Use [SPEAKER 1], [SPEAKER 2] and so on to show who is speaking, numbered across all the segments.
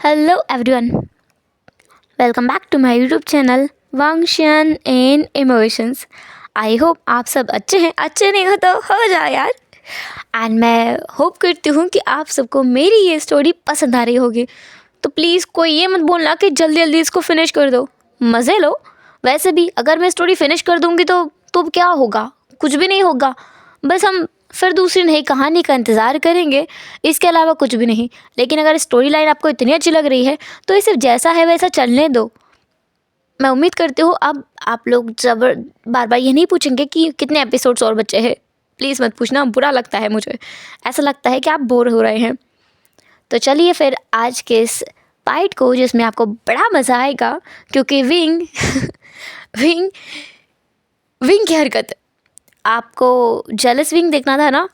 [SPEAKER 1] Hello everyone, welcome back to my YouTube channel Wangshan in Emotions. I hope आप सब अच्छे हैं, अच्छे नहीं हो जाए यार। एंड मैं होप करती हूँ कि आप सबको मेरी ये स्टोरी पसंद आ रही होगी। तो प्लीज़ कोई ये मत बोलना कि जल्दी जल्दी इसको फिनिश कर दो, मज़े लो। वैसे भी अगर मैं स्टोरी फिनिश कर दूँगी तो क्या होगा? कुछ भी नहीं होगा। बस हम फिर दूसरी नई कहानी का इंतज़ार करेंगे, इसके अलावा कुछ भी नहीं। लेकिन अगर स्टोरी लाइन आपको इतनी अच्छी लग रही है तो इसे जैसा है वैसा चलने दो। मैं उम्मीद करती हूँ अब आप लोग जबर बार बार ये नहीं पूछेंगे कि कितने एपिसोड्स और बचे हैं। प्लीज़ मत पूछना, बुरा लगता है मुझे। ऐसा लगता है कि आप बोर हो रहे हैं। तो चलिए फिर आज के इस पार्ट को, जिसमें आपको बड़ा मज़ा आएगा, क्योंकि विंग विंग विंग की हरकत, आपको जेलस विंग देखना था ना,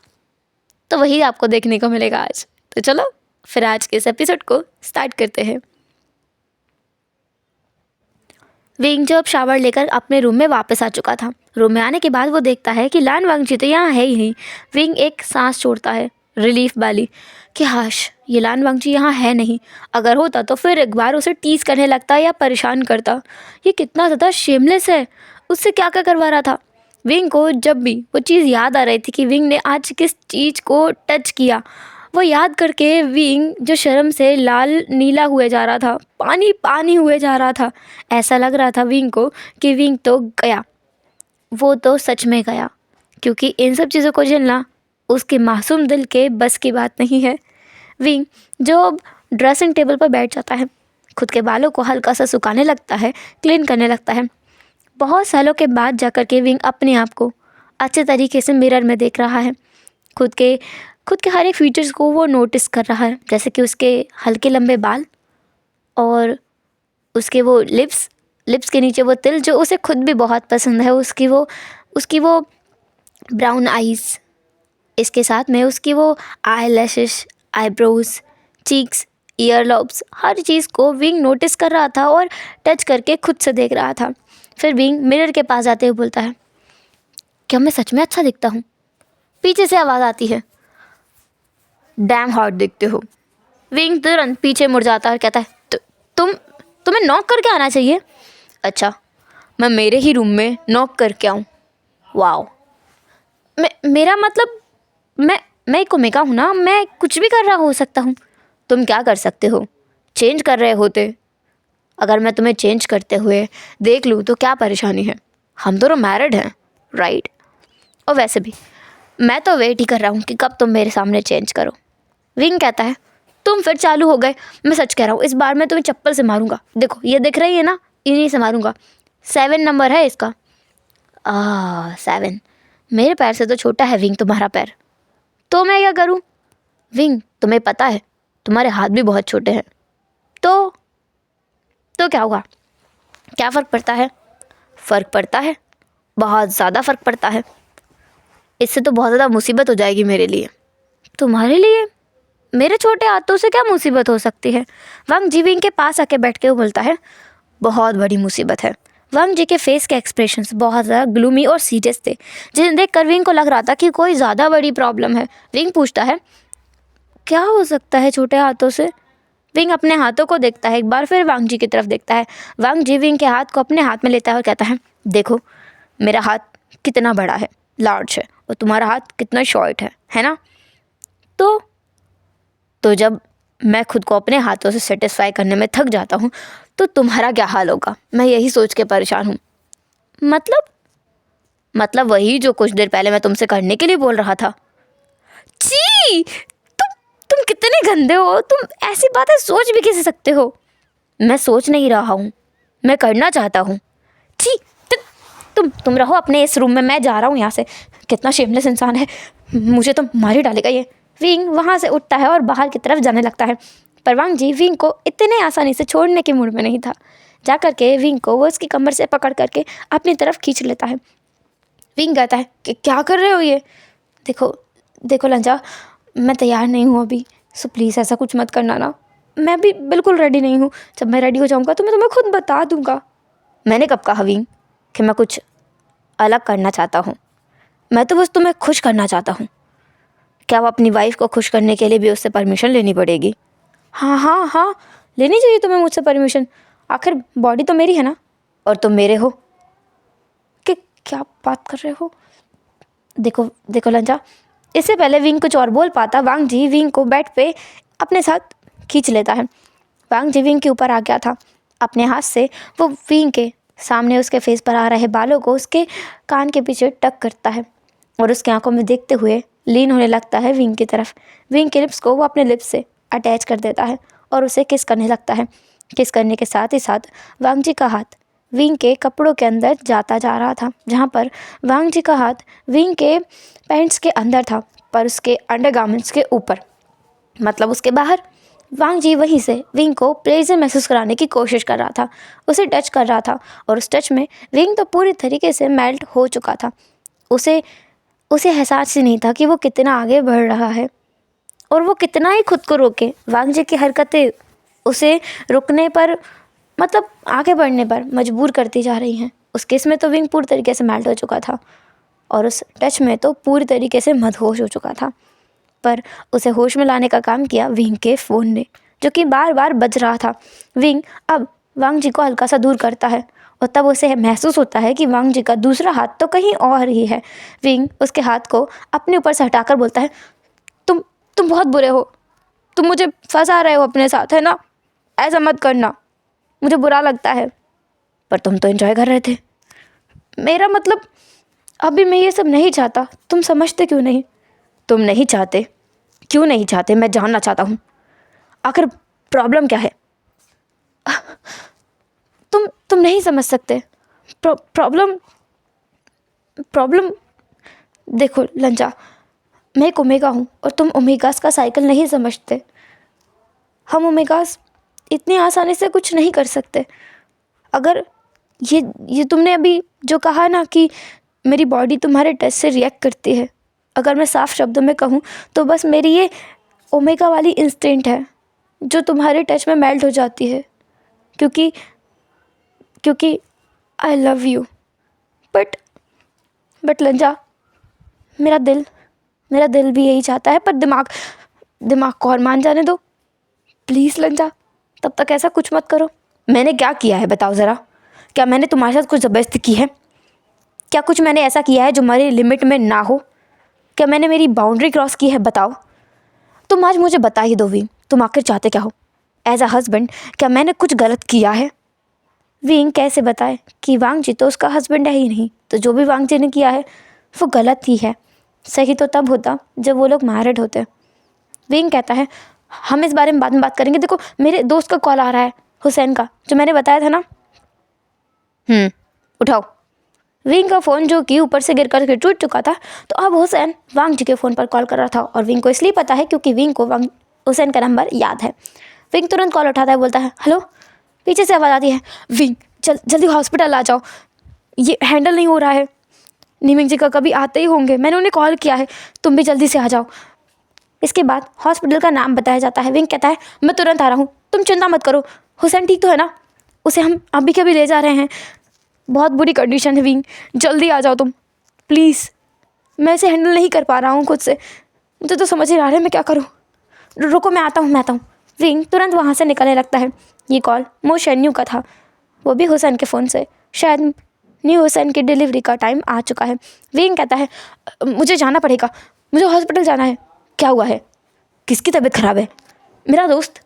[SPEAKER 1] तो वही आपको देखने को मिलेगा आज। तो चलो फिर आज के इस एपिसोड को स्टार्ट करते हैं। विंग जब शावर लेकर अपने रूम में वापस आ चुका था। रूम में आने के बाद वो देखता है कि लान वांगजी तो यहाँ है ही नहीं। विंग एक सांस छोड़ता है, रिलीफ वाली, कि हाश ये लान वांगजी यहाँ है नहीं। अगर होता तो फिर एक बार उसे टीज करने लगता या परेशान करता। ये कितना ज़्यादा शेमलेस है, उससे क्या क्या करवा रहा था। विंग को जब भी वो चीज़ याद आ रही थी कि विंग ने आज किस चीज़ को टच किया, वो याद करके विंग जो शर्म से लाल नीला हुए जा रहा था, पानी पानी हुए जा रहा था। ऐसा लग रहा था विंग को कि विंग तो गया, वो तो सच में गया, क्योंकि इन सब चीज़ों को झेलना उसके मासूम दिल के बस की बात नहीं है। विंग जो अब ड्रेसिंग टेबल पर बैठ जाता है, खुद के बालों को हल्का सा सुखाने लगता है, क्लीन करने लगता है। बहुत सालों के बाद जाकर के विंग अपने आप को अच्छे तरीके से मिरर में देख रहा है। खुद के हर एक फीचर्स को वो नोटिस कर रहा है, जैसे कि उसके हल्के लंबे बाल और उसके वो लिप्स के नीचे वो तिल जो उसे खुद भी बहुत पसंद है, उसकी वो ब्राउन आईज़, इसके साथ में उसकी वो eyelashes, eyebrows, cheeks, earlobes, हर चीज़ को विंग नोटिस कर रहा था और टच करके खुद से देख रहा था। फिर विंग मिरर के पास जाते हुए बोलता है, क्या मैं सच में अच्छा दिखता हूँ? पीछे से आवाज़ आती है, डैम हॉट दिखते हो। विंग तुरंत पीछे मुड़ जाता है और कहता है, तुम तुम्हें नॉक करके आना चाहिए। अच्छा, मैं मेरे ही रूम में नॉक करके आऊँ? वाओ, मेरा मतलब मैं एक ओमेगा हूँ ना, मैं कुछ भी कर रहा हो सकता हूँ। तुम क्या कर सकते हो? चेंज कर रहे होते। अगर मैं तुम्हें चेंज करते हुए देख लूँ तो क्या परेशानी है? हम दोनों मैरिड हैं, राइट? और वैसे भी मैं तो वेट ही कर रहा हूँ कि कब तुम मेरे सामने चेंज करो। विंग कहता है, तुम फिर चालू हो गए। मैं सच कह रहा हूँ, इस बार मैं तुम्हें चप्पल से मारूंगा। देखो ये दिख रही है ना, इन्हीं से मारूंगा। 7 नंबर है इसका। 7? मेरे पैर से तो छोटा है विंग तुम्हारा पैर, तो मैं क्या करूँ? विंग तुम्हें पता है तुम्हारे हाथ भी बहुत छोटे हैं, तो क्या हुआ? क्या फ़र्क पड़ता है? फ़र्क पड़ता है, बहुत ज़्यादा फ़र्क पड़ता है। इससे तो बहुत ज़्यादा मुसीबत हो जाएगी मेरे लिए। तुम्हारे लिए? मेरे छोटे हाथों से क्या मुसीबत हो सकती है? वांग जी विंग के पास आके बैठ के वो बोलता है, बहुत बड़ी मुसीबत है। वांग जी के फेस के एक्सप्रेशंस बहुत ज़्यादा ग्लूमी और सीरियस थे, जिन्हें देख कर विंग को लग रहा था कि कोई ज़्यादा बड़ी प्रॉब्लम है। विंग पूछता है, क्या हो सकता है छोटे हाथों से? विंग अपने हाथों को देखता है, एक बार फिर वांग जी की तरफ देखता है। वांग जी विंग के हाथ को अपने हाथ में लेता है और कहता है, देखो मेरा हाथ कितना बड़ा है, लार्ज है, और तुम्हारा हाथ कितना शॉर्ट है ना? तो जब मैं खुद को अपने हाथों से सेटिस्फाई करने में थक जाता हूँ तो तुम्हारा क्या हाल होगा? मैं यही सोच के परेशान हूँ। मतलब वही जो कुछ देर पहले मैं तुमसे करने के लिए बोल रहा था। छी, तुम कितने गंदे हो। तुम ऐसी बातें सोच भी कैसे सकते हो? मैं सोच नहीं रहा हूँ, मैं करना चाहता हूँ। छी, तुम रहो अपने इस रूम में, मैं जा रहा हूँ यहाँ से। कितना शेमलेस इंसान है, मुझे तो मार ही डालेगा ये। विंग वहाँ से उठता है और बाहर की तरफ जाने लगता है, पर वांग जी विंग को इतने आसानी से छोड़ने के मूड में नहीं था। जा कर के विंग को वो उसकी कमर से पकड़ करके अपनी तरफ खींच लेता है। विंग कहता है कि क्या कर रहे हो ये? देखो लंजा, मैं तैयार नहीं हूँ अभी, सो प्लीज़ ऐसा कुछ मत करना ना। मैं भी बिल्कुल रेडी नहीं हूँ। जब मैं रेडी हो जाऊँगा तो मैं तुम्हें खुद बता दूँगा। मैंने कब कहा विंग कि मैं कुछ अलग करना चाहता हूँ? मैं तो बस तुम्हें खुश करना चाहता हूँ। क्या अब अपनी वाइफ को खुश करने के लिए भी उससे परमिशन लेनी पड़ेगी? हाँ, लेनी चाहिए तुम्हें मुझसे परमिशन, आखिर बॉडी तो मेरी है ना, और तुम मेरे हो। कि क्या बात कर रहे हो? देखो देखो लंजा, इससे पहले विंग कुछ और बोल पाता, वांग जी विंग को बेड पे अपने साथ खींच लेता है। वांग जी विंग के ऊपर आ गया था। अपने हाथ से वो विंग के सामने उसके फेस पर आ रहे बालों को उसके कान के पीछे टक करता है और उसकी आंखों में देखते हुए लीन होने लगता है विंग की तरफ। विंग के लिप्स को वो अपने लिप्स से अटैच कर देता है और उसे किस करने लगता है। किस करने के साथ ही साथ वांग जी का हाथ विंग के कपड़ों के अंदर जाता जा रहा था, जहाँ पर वांग जी का हाथ विंग के पैंट्स के अंदर था, पर उसके अंडरगारमेंट्स के ऊपर, मतलब उसके बाहर। वांग जी वहीं से विंग को प्लेजर महसूस कराने की कोशिश कर रहा था, उसे टच कर रहा था, और उस टच में विंग तो पूरी तरीके से मेल्ट हो चुका था। उसे उसे एहसास ही नहीं था कि वो कितना आगे बढ़ रहा है और वो कितना ही खुद को रोके। वांग जी की हरकतें उसे रुकने पर, मतलब आगे बढ़ने पर मजबूर करती जा रही हैं। उस केस में तो विंग पूरी तरीके से मेल्ट हो चुका था और उस टच में तो पूरी तरीके से मदहोश हो चुका था। पर उसे होश में लाने का काम किया विंग के फ़ोन ने, जो कि बार बार बज रहा था। विंग अब वांग जी को हल्का सा दूर करता है और तब उसे महसूस होता है कि वांग जी का दूसरा हाथ तो कहीं और ही है। विंग उसके हाथ को अपने ऊपर से हटाकर बोलता है, तुम बहुत बुरे हो, तुम मुझे फंसा रहे हो अपने साथ, है ना? ऐसा मत करना, मुझे बुरा लगता है। पर तुम तो एंजॉय कर रहे थे। मेरा मतलब, अभी मैं ये सब नहीं चाहता, तुम समझते क्यों नहीं? तुम नहीं चाहते? क्यों नहीं चाहते? मैं जानना चाहता हूँ, आखिर प्रॉब्लम क्या है? तुम नहीं समझ सकते। प्रॉब्लम प्रॉब्लम देखो लंजा, मैं एक ओमेगा हूँ और तुम ओमेगास का साइकिल नहीं समझते। हम ओमेगास इतनी आसानी से कुछ नहीं कर सकते। अगर ये तुमने अभी जो कहा ना कि मेरी बॉडी तुम्हारे टच से रिएक्ट करती है, अगर मैं साफ शब्दों में कहूँ तो बस मेरी ये ओमेगा वाली इंस्टिंक्ट है जो तुम्हारे टच में मेल्ट हो जाती है, क्योंकि आई लव यू। बट लंजा, मेरा दिल भी यही चाहता है, पर दिमाग को और मान जाने दो प्लीज़ लंजा। तब तक ऐसा कुछ मत करो। मैंने क्या किया है बताओ ज़रा? क्या मैंने तुम्हारे साथ कुछ ज़बरदस्ती की है? क्या कुछ मैंने ऐसा किया है जो हमारी लिमिट में ना हो? क्या मैंने मेरी बाउंड्री क्रॉस की है? बताओ, तुम आज मुझे बता ही दो विंग, तुम आखिर चाहते क्या हो? एज अ हस्बैंड क्या मैंने कुछ गलत किया है? विंग कैसे बताए कि वांग जी तो उसका हस्बैंड है ही नहीं, तो जो भी वांग जी ने किया है वो गलत ही है। सही तो तब होता जब वो लोग मैरिड होते। विंग कहता है, हम इस बारे में बाद में बात करेंगे। देखो मेरे दोस्त का कॉल आ रहा है, हुसैन का, जो मैंने बताया था ना। उठाओ। विंग का फ़ोन जो कि ऊपर से गिर कर के टूट चुका था, तो अब हुसैन वांग जी के फ़ोन पर कॉल कर रहा था और विंग को इसलिए पता है क्योंकि विंग को हुसैन का नंबर याद है। विंग तुरंत कॉल उठाता है, बोलता है हेलो। पीछे से आवाज़ आती है, विंग जल्दी हॉस्पिटल आ जाओ, ये हैंडल नहीं हो रहा है। नीमिंग जी का कभी आते ही होंगे, मैंने उन्हें कॉल किया है, तुम भी जल्दी से आ जाओ। इसके बाद हॉस्पिटल का नाम बताया जाता है। विंग कहता है, मैं तुरंत आ रहा हूँ, तुम चिंता मत करो। हुसैन ठीक तो है ना? उसे हम अभी के अभी ले जा रहे हैं, बहुत बुरी कंडीशन है। विंग जल्दी आ जाओ तुम प्लीज़, मैं इसे हैंडल नहीं कर पा रहा हूँ खुद से, मुझे तो समझ ही आ रहा है मैं क्या करूँ। रुको मैं आता हूँ। विंग तुरंत वहाँ से निकलने लगता है। ये कॉल मो शेन्यू का था, वो भी हुसैन के फ़ोन से। शायद न्यू हुसैन की डिलीवरी का टाइम आ चुका है। विंग कहता है, मुझे जाना पड़ेगा, मुझे हॉस्पिटल जाना है। क्या हुआ है? किसकी तबीयत ख़राब है? मेरा दोस्त,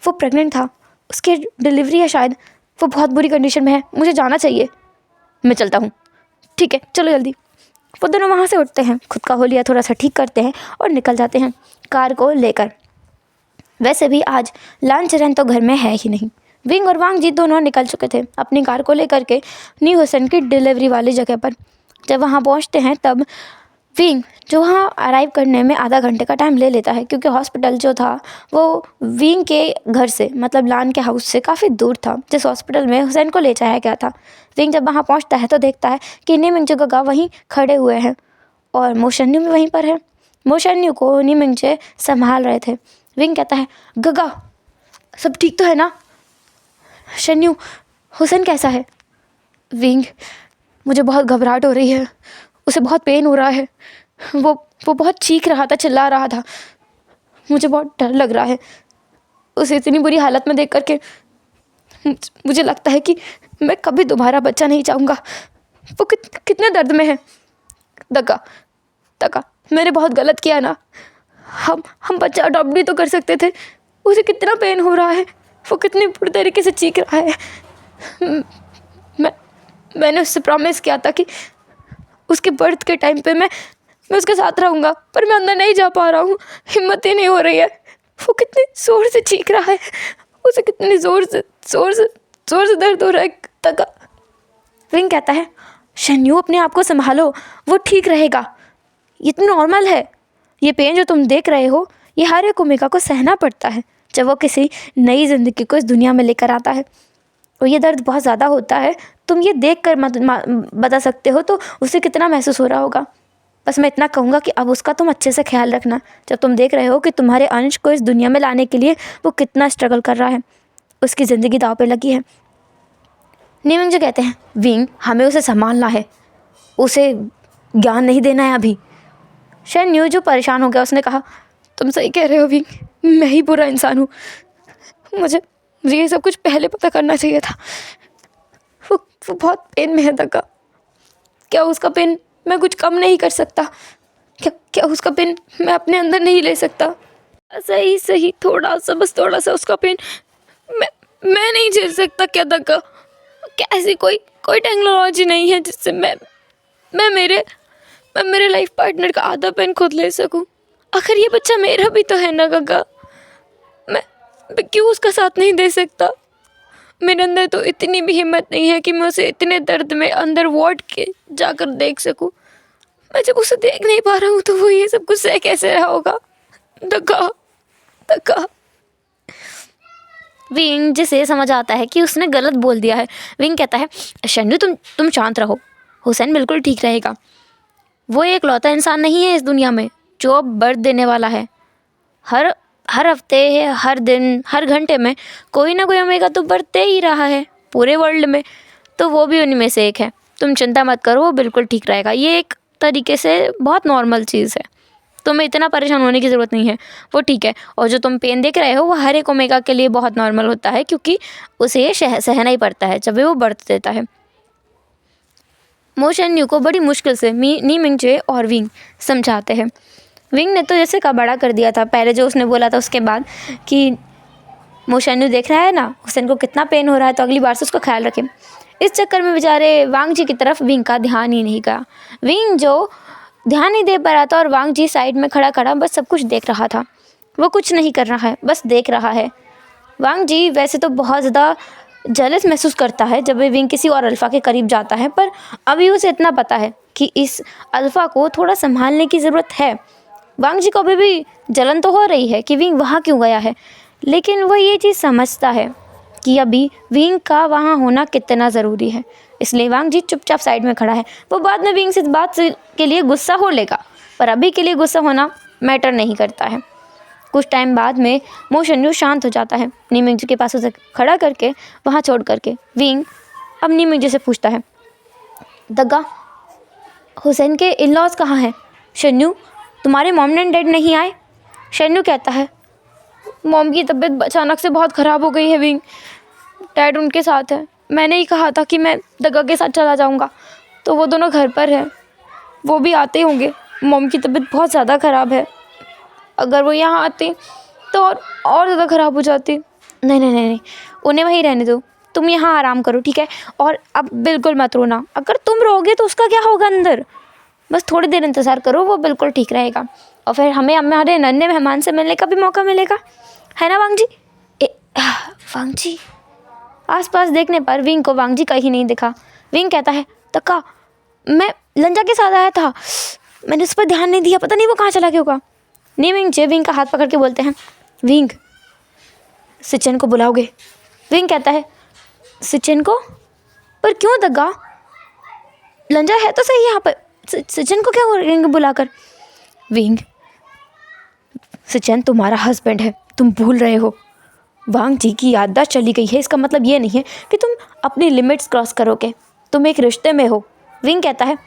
[SPEAKER 1] वो प्रेग्नेंट था, उसकी डिलीवरी है शायद, वो बहुत बुरी कंडीशन में है, मुझे जाना चाहिए। मैं चलता हूँ। ठीक है चलो जल्दी। वो दोनों वहाँ से उठते हैं, खुद का होलिया थोड़ा सा ठीक करते हैं और निकल जाते हैं कार को लेकर। वैसे भी आज लान चरण तो घर में है ही नहीं। विंग और वांग जी दोनों निकल चुके थे अपनी कार को लेकर के न्यू हुसैन की डिलीवरी वाली जगह पर। जब वहाँ पहुँचते हैं तब विंग जो वहाँ अराइव करने में आधा घंटे का टाइम ले लेता है, क्योंकि हॉस्पिटल जो था वो विंग के घर से, मतलब लान के हाउस से काफ़ी दूर था, जिस हॉस्पिटल में हुसैन को ले जाया गया था। विंग जब वहाँ पहुँचता है तो देखता है कि नीमिंग गगा वहीं खड़े हुए हैं और मोशन्यू भी वहीं पर है। मोशन्यू को नीमिंग संभाल रहे थे। विंग कहता है, गगा सब ठीक तो है ना? शन्यू, हुसैन कैसा है? विंग, मुझे बहुत घबराहट हो रही है, उसे बहुत पेन हो रहा है, वो बहुत चीख रहा था, चिल्ला रहा था, मुझे बहुत डर लग रहा है। उसे इतनी बुरी हालत में देख करके मुझे लगता है कि मैं कभी दोबारा बच्चा नहीं चाहूँगा। वो कितने दर्द में है। दगा मैंने बहुत गलत किया ना। हम बच्चा अडॉप्ट भी तो कर सकते थे। उसे कितना पेन हो रहा है, वो कितनी बुरी तरीके से चीख रहा है। मैंने उससे प्रॉमिस किया था कि उसके बर्थ के टाइम पे मैं उसके साथ रहूँगा, पर मैं अंदर नहीं जा पा रहा हूँ। हिम्मत ही नहीं हो रही है। वो कितने ज़ोर से चीख रहा है, उसे कितनी ज़ोर से दर्द हो रहा है। तका विंग कहता है, शन्यू अपने आप को संभालो, वो ठीक रहेगा। ये तो नॉर्मल है। ये पेन जो तुम देख रहे हो, ये हर एक ओमेगा को सहना पड़ता है जब वो किसी नई ज़िंदगी को इस दुनिया में लेकर आता है। और ये दर्द बहुत ज़्यादा होता है। तुम ये देख कर बता सकते हो तो उसे कितना महसूस हो रहा होगा। बस मैं इतना कहूँगा कि अब उसका तुम अच्छे से ख्याल रखना, जब तुम देख रहे हो कि तुम्हारे अंश को इस दुनिया में लाने के लिए वो कितना स्ट्रगल कर रहा है, उसकी ज़िंदगी दाव पे लगी है। नीमिंग जो कहते हैं, विंग हमें उसे संभालना है, उसे ज्ञान नहीं देना है अभी। शन्यू जो परेशान हो गया, उसने कहा, तुम सही कह रहे हो विंग, मैं ही बुरा इंसान हूँ। मुझे ये सब कुछ पहले पता करना चाहिए था। वो बहुत पेन में है दगा। क्या उसका पेन मैं कुछ कम नहीं कर सकता? क्या उसका पेन मैं अपने अंदर नहीं ले सकता? सही थोड़ा सा, बस थोड़ा सा उसका पेन मैं नहीं झेल सकता क्या दगा? क्या ऐसी कोई टेक्नोलॉजी नहीं है जिससे मैं मेरे लाइफ पार्टनर का आधा पेन खुद ले सकूं? आखिर ये बच्चा मेरा भी तो है ना गगा। मैं क्यों उसका साथ नहीं दे सकता? मेरे अंदर तो इतनी भी हिम्मत नहीं है कि मैं उसे इतने दर्द में अंदर वार्ड के जाकर देख सकूं। मैं जब उसे देख नहीं पा रहा हूँ तो वो ये सब कुछ सह कैसे रहा होगा? दगा। विंग जिसे समझ आता है कि उसने गलत बोल दिया है, विंग कहता है, शन्यू तुम शांत रहो, हुसैन बिल्कुल ठीक रहेगा। वो एक लौता इंसान नहीं है इस दुनिया में जो अब बर्थ देने वाला है। हर हफ्ते, हर दिन, हर घंटे में कोई ना कोई ओमेगा तो बर्थ दे ही रहा है पूरे वर्ल्ड में, तो वो भी उनमें से एक है। तुम चिंता मत करो, वो बिल्कुल ठीक रहेगा। ये एक तरीके से बहुत नॉर्मल चीज़ है, तुम्हें इतना परेशान होने की ज़रूरत नहीं है, वो ठीक है। और जो तुम पेन देख रहे हो वो हर एक ओमेगा के लिए बहुत नॉर्मल होता है, क्योंकि उसे ये सहना ही पड़ता है जब वो बर्थ देता है। मो शन्यू को बड़ी मुश्किल से नी मिंगजे और विंग समझाते हैं। विंग ने तो जैसे का बड़ा कर दिया था पहले जो उसने बोला था उसके बाद कि मो शन्यू देख रहा है ना हुसैन को कितना पेन हो रहा है, तो अगली बार से उसका ख्याल रखें। इस चक्कर में बेचारे वांग जी की तरफ विंग का ध्यान ही नहीं गया। विंग जो ध्यान नहीं दे पा रहा था और वांग जी साइड में खड़ा बस सब कुछ देख रहा था। वो कुछ नहीं कर रहा है, बस देख रहा है। वांग जी वैसे तो बहुत ज़्यादा जलस महसूस करता है जब विंग किसी और अल्फ़ा के करीब जाता है, पर अभी उसे इतना पता है कि इस अल्फ़ा को थोड़ा संभालने की ज़रूरत है। वांग जी को अभी भी जलन तो हो रही है कि विंग वहाँ क्यों गया है, लेकिन वो ये चीज़ समझता है कि अभी विंग का वहाँ होना कितना ज़रूरी है। इसलिए वांग जी चुपचाप साइड में खड़ा है। वो बाद में विंग से इस बात के लिए गुस्सा हो लेगा, पर अभी के लिए गुस्सा होना मैटर नहीं करता है। कुछ टाइम बाद में मो शन्यू शांत हो जाता है। नीमिंग जी के पास उसे खड़ा करके वहाँ छोड़ करके विंग अब नीमिंग जी से पूछता है, दगा हुसैन के इन लॉज कहाँ हैं? शन्यू तुम्हारे मॉम एंड डैड नहीं आए? शन्यू कहता है, मॉम की तबीयत अचानक से बहुत ख़राब हो गई है विंग, डैड उनके साथ है। मैंने ही कहा था कि मैं दगा के साथ चला जाऊंगा, तो वो दोनों घर पर हैं, वो भी आते होंगे। मॉम की तबीयत बहुत ज़्यादा ख़राब है, अगर वो यहाँ आती तो और ज़्यादा ख़राब हो जाती। नहीं, उन्हें वहीं रहने दो, तुम यहाँ आराम करो, ठीक है? और अब बिल्कुल मत रोना, अगर तुम रोगे तो उसका क्या होगा अंदर? बस थोड़ी देर इंतज़ार करो, वो बिल्कुल ठीक रहेगा। और फिर हमें हमारे नन्हे मेहमान से मिलने का भी मौका मिलेगा, है ना वांग जी? वांग जी आसपास देखने पर विंग को वांग जी कहीं नहीं दिखा। विंग कहता है, तक्का मैं लंजा के साथ आया था, मैंने उस पर ध्यान नहीं दिया, पता नहीं वो कहाँ चला गया होगा। नीमिंग जे विंग का हाथ पकड़ के बोलते हैं, विंग सिचन को बुलाओगे? विंग कहता है, सिचन को? पर क्यों दगा? लंजा है तो सही यहाँ पर, सिचन को क्या करेंगे बुलाकर? विंग सिचन तुम्हारा हस्बैंड है, तुम भूल रहे हो। वांग जी की याददाश्त चली गई है, इसका मतलब ये नहीं है कि तुम अपनी लिमिट्स क्रॉस करोगे, तुम एक रिश्ते में हो। विंग कहता है,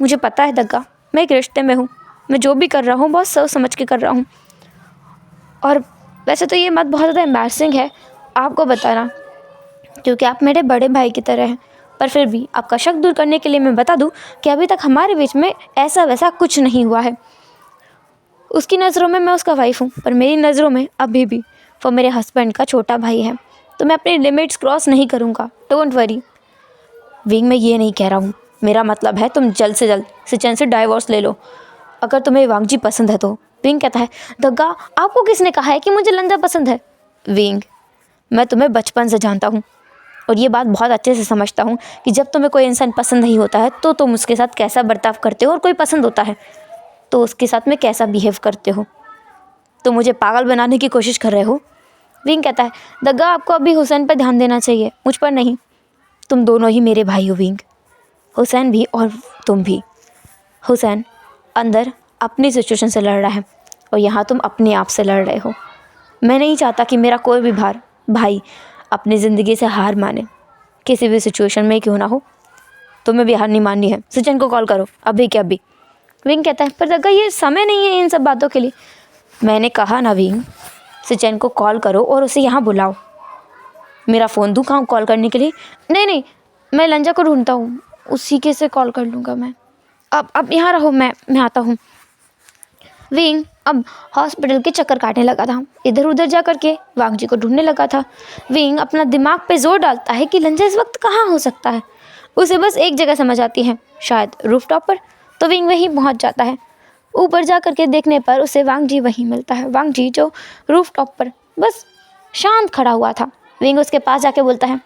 [SPEAKER 1] मुझे पता है दग्गा, मैं एक रिश्ते में हूँ, मैं जो भी कर रहा हूँ बहुत सोच समझ के कर रहा हूँ, और वैसे तो ये बात बहुत ज़्यादा एम्बैरसिंग है आपको बताना, क्योंकि आप मेरे बड़े भाई की तरह हैं, पर फिर भी आपका शक दूर करने के लिए मैं बता दूं कि अभी तक हमारे बीच में ऐसा वैसा कुछ नहीं हुआ है। उसकी नज़रों में मैं उसका वाइफ हूँ, पर मेरी नज़रों में अभी भी वो मेरे हस्बैंड का छोटा भाई है। तो मैं अपनी लिमिट्स क्रॉस नहीं करूँगा, डोंट वरी। विंग, मैं ये नहीं कह रहा हूँ, मेरा मतलब है तुम जल्द से जल्द सिचन से डाइवोर्स ले लो, अगर तुम्हें वांगजी पसंद है तो। विंग कहता है, दग्गा, आपको किसने कहा है कि मुझे लंजा पसंद है? विंग, मैं तुम्हें बचपन से जानता हूँ और ये बात बहुत अच्छे से समझता हूँ कि जब तुम्हें कोई इंसान पसंद नहीं होता है तो तुम उसके साथ कैसा बर्ताव करते हो, और कोई पसंद होता है तो उसके साथ में कैसा बिहेव करते हो। तो मुझे पागल बनाने की कोशिश कर रहे हो? विंग कहता है, दग्गा, आपको अभी हुसैन पर ध्यान देना चाहिए, मुझ पर नहीं। तुम दोनों ही मेरे भाई हो विंग, हुसैन भी और तुम भी। हुसैन अंदर अपनी सिचुएशन से लड़ रहा है और यहाँ तुम अपने आप से लड़ रहे हो। मैं नहीं चाहता कि मेरा कोई भी भाई अपनी ज़िंदगी से हार माने, किसी भी सिचुएशन में क्यों ना हो। तुम्हें भी हार नहीं माननी है, सचिन को कॉल करो अभी के अभी। विंग कहता है, पर दग्गा, ये समय नहीं है इन सब बातों के लिए। मैंने कहा ना विंग, सचिन को कॉल करो और उसे यहाँ बुलाओ। मेरा फ़ोन दूँ कहाँ कॉल करने के लिए? नहीं नहीं, मैं लंजा को ढूंढता हूँ, उसी के से कॉल कर लूँगा मैं। अब यहाँ रहो, मैं आता हूँ। विंग अब हॉस्पिटल के चक्कर काटने लगा था, इधर उधर जा कर के वांगजी को ढूंढने लगा था। विंग अपना दिमाग पे जोर डालता है कि लंजा इस वक्त कहाँ हो सकता है। उसे बस एक जगह समझ आती है, शायद रूफटॉप पर। तो विंग वहीं पहुँच जाता है। ऊपर जा कर के देखने पर उसे वांगजी वहीं मिलता है, वांगजी जो रूफटॉप पर बस शांत खड़ा हुआ था। विंग उसके पास जाके बोलता है,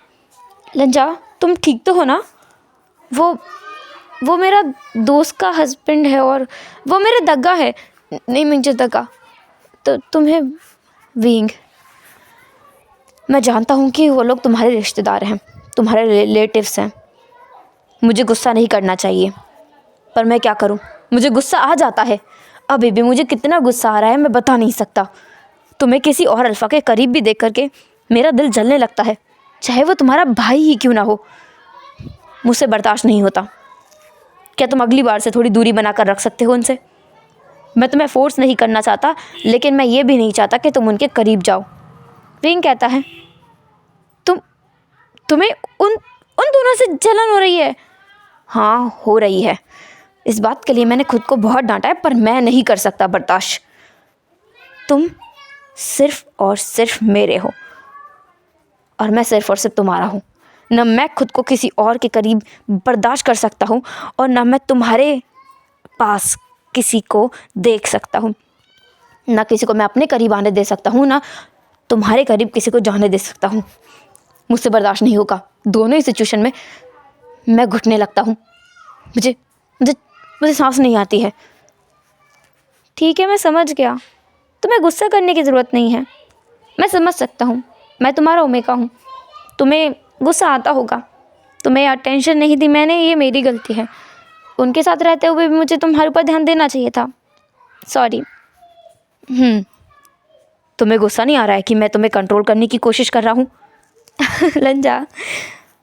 [SPEAKER 1] लंजा, तुम ठीक तो हो ना? वो मेरा दोस्त का हस्बैंड है और वो मेरा दग्गा है। नहीं मुझे दग्गा तो तुम्हें। विंग, मैं जानता हूँ कि वो लोग तुम्हारे रिश्तेदार हैं, तुम्हारे रिलेटिव्स हैं। मुझे गुस्सा नहीं करना चाहिए, पर मैं क्या करूँ, मुझे गुस्सा आ जाता है। अभी भी मुझे कितना गुस्सा आ रहा है मैं बता नहीं सकता। तुम्हें किसी और अल्फ़ा के करीब भी देख करके मेरा दिल जलने लगता है, चाहे वो तुम्हारा भाई ही क्यों ना हो। मुझसे बर्दाश्त नहीं होता। क्या तुम अगली बार से थोड़ी दूरी बना कर रख सकते हो उनसे? मैं तुम्हें फ़ोर्स नहीं करना चाहता, लेकिन मैं ये भी नहीं चाहता कि तुम उनके करीब जाओ। विंग कहता है, तुम्हें उन दोनों से जलन हो रही है? हाँ, हो रही है। इस बात के लिए मैंने खुद को बहुत डांटा है, पर मैं नहीं कर सकता बर्दाश्त। तुम सिर्फ और सिर्फ मेरे हो और मैं सिर्फ और सिर्फ तुम्हारा हूँ। न मैं खुद को किसी और के करीब बर्दाश्त कर सकता हूँ और न मैं तुम्हारे पास किसी को देख सकता हूँ। ना किसी को मैं अपने करीब आने दे सकता हूँ, ना तुम्हारे करीब किसी को जाने दे सकता हूँ। मुझसे बर्दाश्त नहीं होगा। दोनों ही सिचुएशन में मैं घुटने लगता हूँ। मुझे मुझे मुझे सांस नहीं आती है। ठीक है, मैं समझ गया, तुम्हें गुस्सा करने की ज़रूरत नहीं है। मैं समझ सकता हूँ, मैं तुम्हारा ओमेगा हूँ। तुम्हें गुस्सा आता होगा, तुम्हें अटेंशन नहीं दी मैंने, ये मेरी गलती है। उनके साथ रहते हुए भी मुझे तुम्हारे ऊपर ध्यान देना चाहिए था, सॉरी। तुम्हें गुस्सा नहीं आ रहा है कि मैं तुम्हें कंट्रोल करने की कोशिश कर रहा हूँ? लंजा,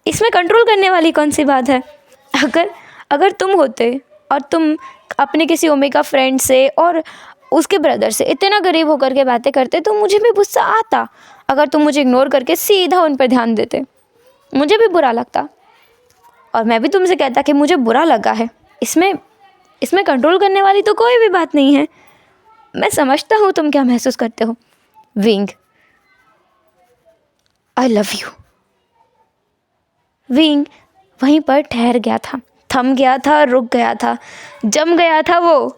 [SPEAKER 1] इसमें कंट्रोल करने वाली कौन सी बात है? अगर तुम होते और तुम अपने किसी ओमेगा फ्रेंड से और उसके ब्रदर से इतना गरीब होकर के बातें करते तो मुझे भी गुस्सा आता। अगर तुम मुझे इग्नोर करके सीधा उन पर ध्यान देते, मुझे भी बुरा लगता और मैं भी तुमसे कहता कि मुझे बुरा लगा है। इसमें कंट्रोल करने वाली तो कोई भी बात नहीं है। मैं समझता हूँ तुम क्या महसूस करते हो। Wing, I love you. Wing वहीं पर ठहर गया था, थम गया था, रुक गया था, जम गया था वो,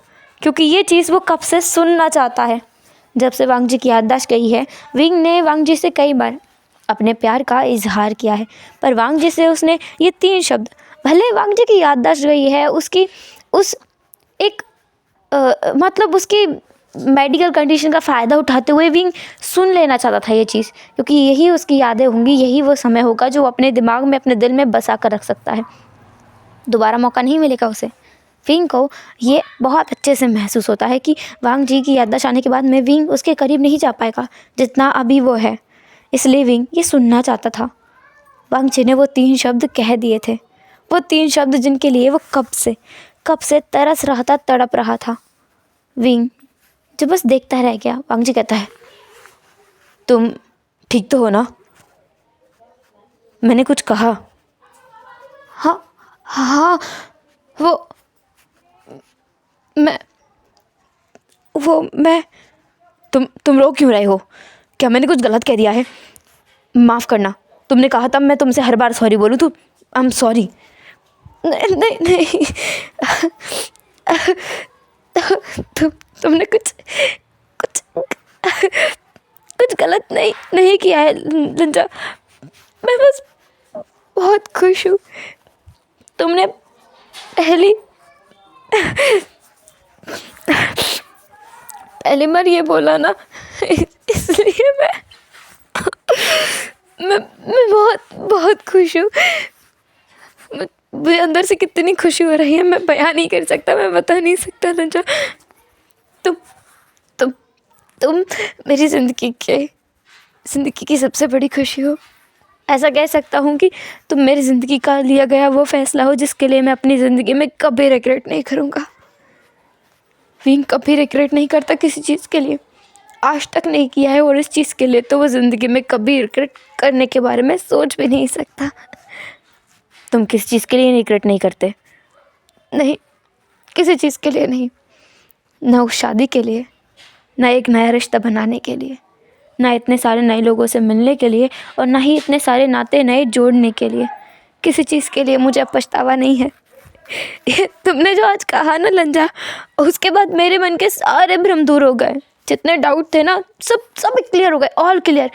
[SPEAKER 1] क्योंकि ये चीज़ वो कब से सुनना चाहता है। जब से वांगजी की याददाश्त गई है, विंग ने वांगजी से कई बार अपने प्यार का इजहार किया है, पर वांगजी से उसने ये 3 शब्द, भले वांगजी की याददाश्त गई है, उसकी उसकी मेडिकल कंडीशन का फ़ायदा उठाते हुए विंग सुन लेना चाहता था ये चीज़, क्योंकि यही उसकी यादें होंगी, यही वो समय होगा जो अपने दिमाग में, अपने दिल में बसा कर रख सकता है। दोबारा मौका नहीं मिलेगा उसे। विंग को ये बहुत अच्छे से महसूस होता है कि वांगजी की याददाश्त आने के बाद में विंग उसके करीब नहीं जा पाएगा जितना अभी वो है। इसलिए विंग ये सुनना चाहता था। वांगजी ने वो 3 शब्द कह दिए थे, वो 3 शब्द जिनके लिए वो कब से तरस रहा था, तड़प रहा था। विंग जो बस देखता रह गया। वांगजी कहता है, तुम ठीक तो हो ना? मैंने कुछ कहा? हाँ हाँ, वो मैं मैं तुम रो क्यों रहे हो? क्या मैंने कुछ गलत कह दिया है? माफ़ करना, तुमने कहा था मैं तुमसे हर बार सॉरी बोलूँ, तो आई एम सॉरी। नहीं नहीं नहीं, तुमने कुछ कुछ कुछ गलत नहीं किया है लंजा। मैं बस बहुत खुश हूँ। तुमने पहली बार ये बोला ना, इसलिए मैं बहुत बहुत खुश हूँ। मुझे अंदर से कितनी खुशी हो रही है, मैं बयान नहीं कर सकता, मैं बता नहीं सकता लंजा। तुम तुम तुम मेरी ज़िंदगी की सबसे बड़ी खुशी हो। ऐसा कह सकता हूँ कि तुम मेरी ज़िंदगी का लिया गया वो फ़ैसला हो जिसके लिए मैं अपनी ज़िंदगी में कभी रिग्रेट नहीं करूँगा। विंग कभी रिग्रेट नहीं करता किसी चीज़ के लिए, आज तक नहीं किया है, और इस चीज़ के लिए तो वो ज़िंदगी में कभी रिग्रेट करने के बारे में सोच भी नहीं सकता। तुम किस चीज़ के लिए रिग्रेट नहीं करते? नहीं, किसी चीज़ के लिए नहीं, ना उस शादी के लिए, ना एक नया रिश्ता बनाने के लिए, ना इतने सारे नए लोगों से मिलने के लिए, और ना ही इतने सारे नाते नए जोड़ने के लिए। किसी चीज़ के लिए मुझे अब पछतावा नहीं है। ये तुमने जो आज कहा ना लंजा, उसके बाद मेरे मन के सारे भ्रम दूर हो गए। जितने डाउट थे ना, सब क्लियर हो गए, ऑल क्लियर।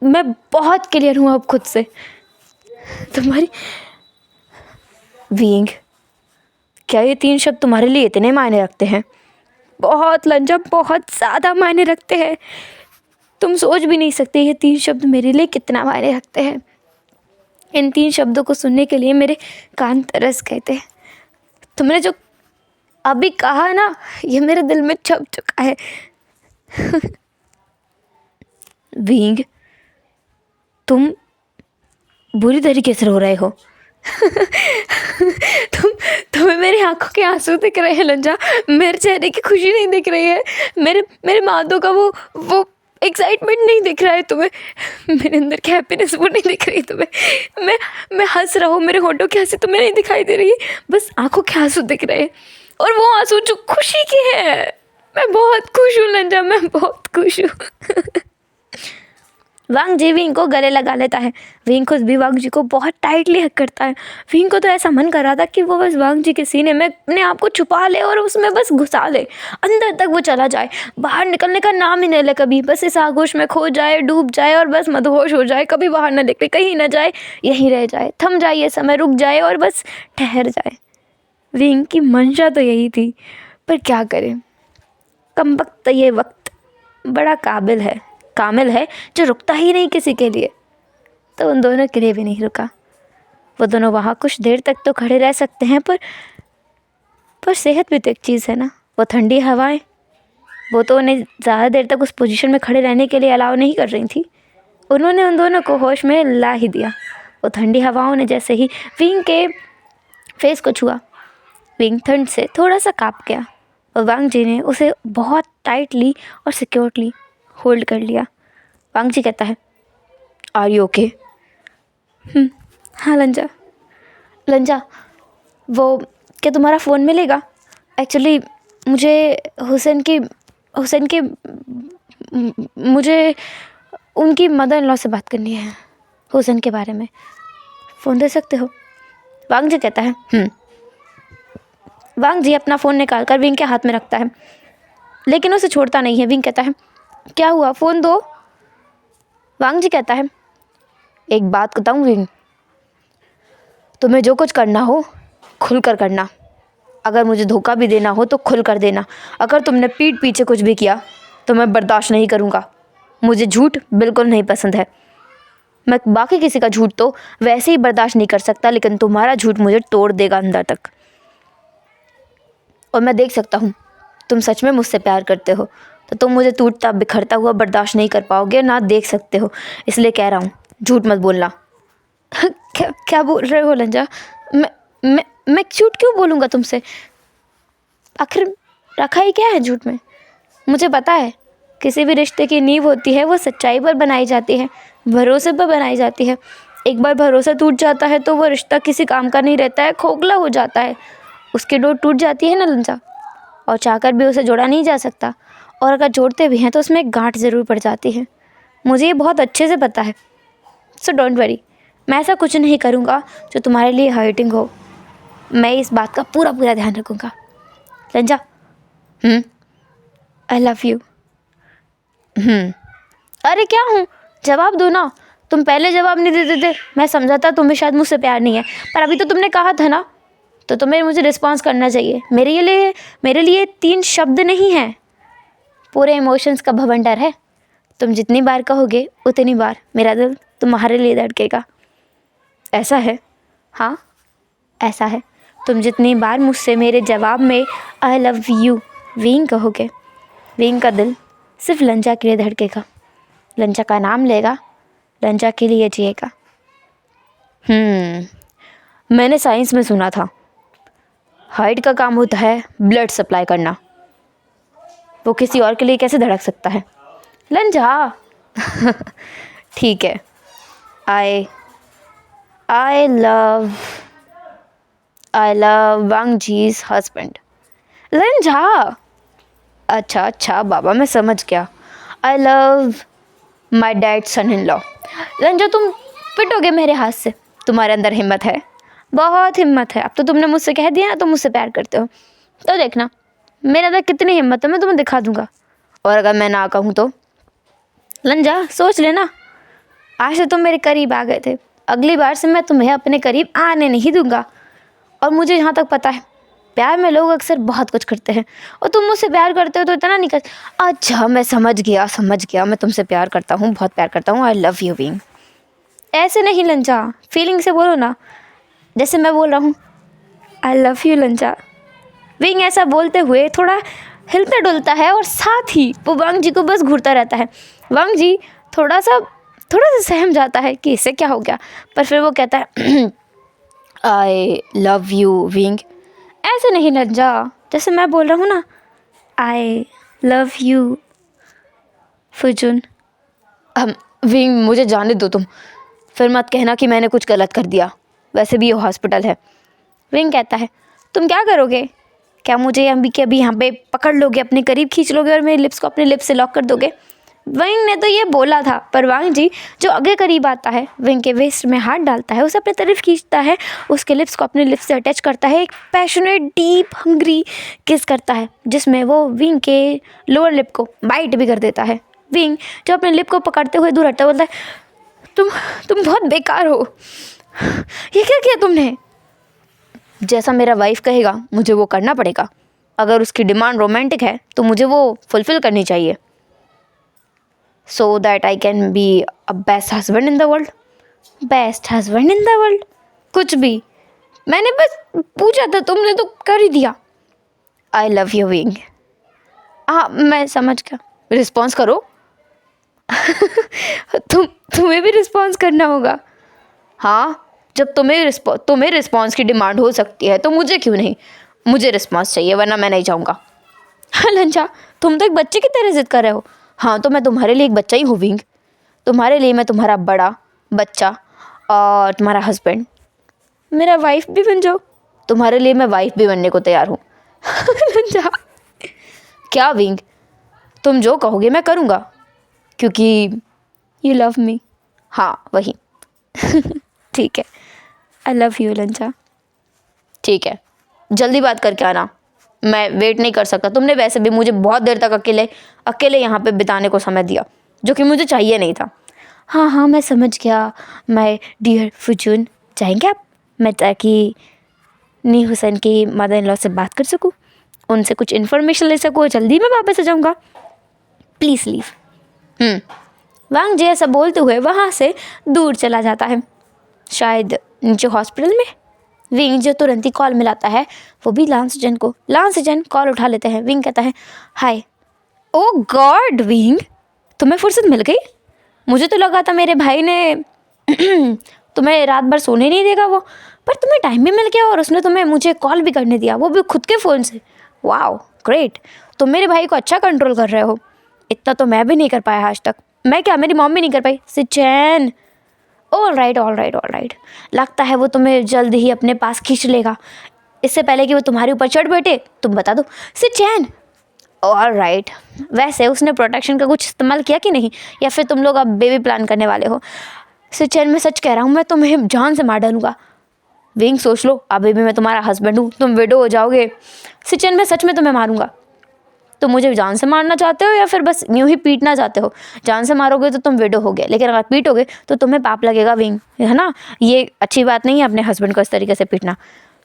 [SPEAKER 1] मैं बहुत क्लियर हूँ अब खुद से। तुम्हारी विंग, क्या ये 3 शब्द तुम्हारे लिए इतने मायने रखते हैं? बहुत लंजा, बहुत ज़्यादा मायने रखते हैं। तुम सोच भी नहीं सकते ये 3 शब्द मेरे लिए कितना मायने रखते हैं। इन 3 शब्दों को सुनने के लिए मेरे कान तरस गए थे। तुमने जो अभी कहा ना, ये मेरे दिल में छप चुका है। विंग, तुम बुरी तरीके से रो रहे हो। तुम्हें मेरी आंखों के आंसू दिख रहे हैं लंजा, मेरे चेहरे की खुशी नहीं दिख रही है, मेरे मादों का वो एक्साइटमेंट नहीं दिख रहा है तुम्हें, मेरे अंदर की हैप्पीनेस वो नहीं दिख रही तुम्हें। मैं हंस रहा हूँ, मेरे होठों की हंसी तुम्हें नहीं दिखाई दे रही, बस आंखों के आंसू दिख रहे हैं, और वो आंसू जो खुशी के हैं। मैं बहुत खुश हूँ लंजा, मैं बहुत खुश हूँ। वांग जी विंग को गले लगा लेता है। विंग खुद भी वांग जी को बहुत टाइटली हक करता है। विंग को तो ऐसा मन कर रहा था कि वो बस वांग जी के सीने में अपने आप को छुपा ले और उसमें बस घुसा ले, अंदर तक वो चला जाए, बाहर निकलने का नाम ही नहीं ले कभी, बस इस आगोश में खो जाए, डूब जाए और बस मदहोश हो जाए, कभी बाहर न निकले, कहीं ना जाए, यहीं रह जाए, थम जाए ये समय, रुक जाए और बस ठहर जाए। विंग की मंशा तो यही थी, पर क्या करें, कमबख्त ये वक्त बड़ा कामिल है जो रुकता ही नहीं किसी के लिए। तो उन दोनों के लिए भी नहीं रुका। वो दोनों वहाँ कुछ देर तक तो खड़े रह सकते हैं, पर सेहत भी तो एक चीज़ है ना। वो ठंडी हवाएं, वो तो उन्हें ज़्यादा देर तक उस पोजीशन में खड़े रहने के लिए अलाउ नहीं कर रही थी। उन्होंने उन दोनों को होश में ला ही दिया। वो ठंडी हवाओं ने जैसे ही विंग के फेस को छुआ, विंग ठंड से थोड़ा सा काँप गया, और वांग जी ने उसे बहुत टाइटली और सिक्योरली होल्ड कर लिया। वांग जी कहता है, आर यू ओके? हाँ लंजा, वो क्या तुम्हारा फ़ोन मिलेगा? एक्चुअली मुझे उनकी मदर इन लॉ से बात करनी है, हुसैन के बारे में। फ़ोन दे सकते हो? वांग जी कहता है। वांग जी अपना फ़ोन निकाल कर विंग के हाथ में रखता है, लेकिन उसे छोड़ता नहीं है। विंग कहता है, क्या हुआ, फ़ोन दो। वांग जी कहता है, एक बात बताऊँ विंग, तुम्हें जो कुछ करना हो खुल कर करना, अगर मुझे धोखा भी देना हो तो खुल कर देना। अगर तुमने पीठ पीछे कुछ भी किया तो मैं बर्दाश्त नहीं करूँगा। मुझे झूठ बिल्कुल नहीं पसंद है। मैं बाकी किसी का झूठ तो वैसे ही बर्दाश्त नहीं कर सकता, लेकिन तुम्हारा झूठ मुझे तोड़ देगा अंदर तक। और मैं देख सकता हूँ तुम सच में मुझसे प्यार करते हो, तो तुम मुझे टूटता बिखरता हुआ बर्दाश्त नहीं कर पाओगे, ना देख सकते हो। इसलिए कह रहा हूँ, झूठ मत बोलना। क्या बोल रहे हो लंजा? मैं झूठ क्यों बोलूँगा तुमसे? आखिर रखा ही क्या है झूठ में? मुझे पता है किसी भी रिश्ते की नींव होती है वो सच्चाई पर बनाई जाती है, भरोसे पर बनाई जाती है। एक बार भरोसा टूट जाता है तो वो रिश्ता किसी काम का नहीं रहता है, खोखला हो जाता है। उसकी डोर टूट जाती है ना लंजा, और चाहकर भी उसे जोड़ा नहीं जा सकता, और अगर जोड़ते भी हैं तो उसमें एक गांठ ज़रूर पड़ जाती है। मुझे ये बहुत अच्छे से पता है। सो डोंट वरी, मैं ऐसा कुछ नहीं करूँगा जो तुम्हारे लिए हर्टिंग हो। मैं इस बात का पूरा पूरा ध्यान रखूँगा। लंजा, आई लव यू। अरे क्या हूँ, जवाब दो ना। तुम पहले जवाब नहीं देते थे, मैं समझा था तुम्हें शायद मुझसे प्यार नहीं है, पर अभी तो तुमने कहा था ना, तो तुम्हें मुझे रिस्पॉन्स करना चाहिए। मेरे लिए 3 शब्द नहीं हैं, पूरे इमोशंस का भवंडर है। तुम जितनी बार कहोगे उतनी बार मेरा दिल तुम्हारे लिए धड़केगा। ऐसा है? हाँ, ऐसा है। तुम जितनी बार मुझसे मेरे जवाब में आई लव यू विंग कहोगे, विंग का दिल सिर्फ लंजा के लिए धड़केगा, लंजा का नाम लेगा, लंजा के लिए जिएगा। मैंने साइंस में सुना था हार्ट का काम होता है ब्लड सप्लाई करना, वो किसी और के लिए कैसे धड़क सकता है? लंजा ठीक है, आई लव वांग जीज हस्बैंड। लंजा, अच्छा बाबा, मैं समझ गया। I love my dad son in law. लंजा, तुम पिटोगे मेरे हाथ से। तुम्हारे अंदर हिम्मत है, बहुत हिम्मत है। अब तो तुमने मुझसे कह दिया ना तुम मुझसे प्यार करते हो, तो देखना मेरे अंदर कितनी हिम्मत है, मैं तुम्हें दिखा दूंगा। और अगर मैं ना कहूँ तो? लंजा, सोच लेना, आज से तुम मेरे करीब आ गए थे, अगली बार से मैं तुम्हें अपने करीब आने नहीं दूंगा। और मुझे यहाँ तक पता है, प्यार में लोग अक्सर बहुत कुछ करते हैं, और तुम मुझसे प्यार करते हो तो इतना नहीं कर। अच्छा, मैं समझ गया, मैं तुमसे प्यार करता हूँ, बहुत प्यार करता हूँ। I love you wing. ऐसे नहीं लंजा, फीलिंग से बोलो ना, जैसे मैं बोल रहा हूँ। I love you लंजा। विंग ऐसा बोलते हुए थोड़ा हिलता डुलता है, और साथ ही वो वांग जी को बस घूरता रहता है। वांग जी थोड़ा सा सहम जाता है कि इससे क्या हो गया, पर फिर वो कहता है आई लव यू विंग। ऐसे नहीं लंजा, जैसे मैं बोल रहा हूँ ना, आई लव यू फुजुन। विंग, मुझे जाने दो तुम, फिर मत कहना कि मैंने कुछ गलत कर दिया, वैसे भी ये हॉस्पिटल है। विंग कहता है, तुम क्या करोगे? क्या मुझे अभी यहाँ पे पकड़ लोगे, अपने करीब खींच लोगे और मेरी लिप्स को अपने लिप्स से लॉक कर दोगे? विंग ने तो ये बोला था, पर वांग जी जो आगे करीब आता है, विंग के वेस्ट में हाथ डालता है, उसे अपनी तरफ खींचता है, उसके लिप्स को अपने लिप्स से अटैच करता है, एक पैशनेट डीप हंग्री किस करता है, जिसमें वो विंग के लोअर लिप को बाइट भी कर देता है। विंग जो अपने लिप को पकड़ते हुए दूर हटता बोलता है, तुम बहुत बेकार हो, ये क्या किया तुमने? जैसा मेरा वाइफ कहेगा मुझे वो करना पड़ेगा। अगर उसकी डिमांड रोमांटिक है तो मुझे वो फुलफिल करनी चाहिए, so that I can be a best husband in the world. Best husband in the world कुछ भी, मैंने बस पूछा था, तुमने तो कर ही दिया। I love you wing. हाँ, मैं समझ गया, रिस्पॉन्स करो। तुम्हें भी रिस्पॉन्स करना होगा। हाँ, जब तुम्हें रिस्पॉन्स की डिमांड हो सकती है तो मुझे क्यों नहीं? मुझे रिस्पॉन्स चाहिए, वरना मैं नहीं जाऊँगा। लंजा, तुम तो एक बच्चे की तरह जिद कर रहे हो। हाँ, तो मैं तुम्हारे लिए एक बच्चा ही हूँ विंग। तुम्हारे लिए मैं तुम्हारा बड़ा बच्चा और तुम्हारा हस्बैंड। मेरा वाइफ भी बन जाओ। तुम्हारे लिए मैं वाइफ भी बनने को तैयार हूँ। लंजा, क्या विंग, तुम जो कहोगे मैं करूँगा, क्योंकि यू लव मी। हाँ, वही। ठीक है, आई लव यू लंजा। ठीक है, जल्दी बात करके आना, मैं वेट नहीं कर सकता। तुमने वैसे भी मुझे बहुत देर तक अकेले यहाँ पे बिताने को समय दिया, जो कि मुझे चाहिए नहीं था। हाँ, मैं समझ गया माय डियर फुजुन। जाएंगे आप? मैं ताकि नी हुसैन की मदर इन लॉ से बात कर सकूँ, उनसे कुछ इन्फॉर्मेशन ले सकूँ, जल्दी मैं वापस आ जाऊँगा। Please leave. वांग जी ऐसा बोलते हुए वहाँ से दूर चला जाता है, शायद नीचे हॉस्पिटल में। विंग जो तुरंत ही कॉल मिलाता है, वो भी लांसजन को। लांसजन कॉल उठा लेते हैं। विंग कहता है, हाय। ओ गॉड विंग, तुम्हें फुर्सत मिल गई? मुझे तो लगा था मेरे भाई ने तुम्हें रात भर सोने नहीं देगा वो, पर तुम्हें टाइम भी मिल गया और उसने तुम्हें मुझे कॉल भी करने दिया, वो भी खुद के फ़ोन से। वाओ ग्रेट, तुम मेरे भाई को अच्छा कंट्रोल कर रहे हो। इतना तो मैं भी नहीं कर पाया आज तक। मैं क्या, मेरी मॉम भी नहीं कर पाई। सिचैन, all right all right all right, लगता है वो तुम्हें जल्द ही अपने पास खींच लेगा। इससे पहले कि वो तुम्हारे ऊपर चढ़ बैठे तुम बता दो। सिचैन, ऑल राइट। वैसे उसने प्रोटेक्शन का कुछ इस्तेमाल किया कि नहीं, या फिर तुम लोग अब बेबी प्लान करने वाले हो? सिचैन, मैं सच कह रहा हूँ, मैं तुम्हें जान से मार डालूंगा। विंग, सोच लो, अभी भी मैं तुम्हारा हस्बैंड हूँ, तुम विडो हो जाओगे। सिचैन, मैं सच में तुम्हें मारूंगा। तुम मुझे जान से मारना चाहते हो या फिर बस यूं ही पीटना चाहते हो? जान से मारोगे तो तुम विडो होगे, लेकिन अगर पीटोगे तो तुम्हें पाप लगेगा विंग, है ना? ये अच्छी बात नहीं है अपने हस्बैंड को इस तरीके से पीटना।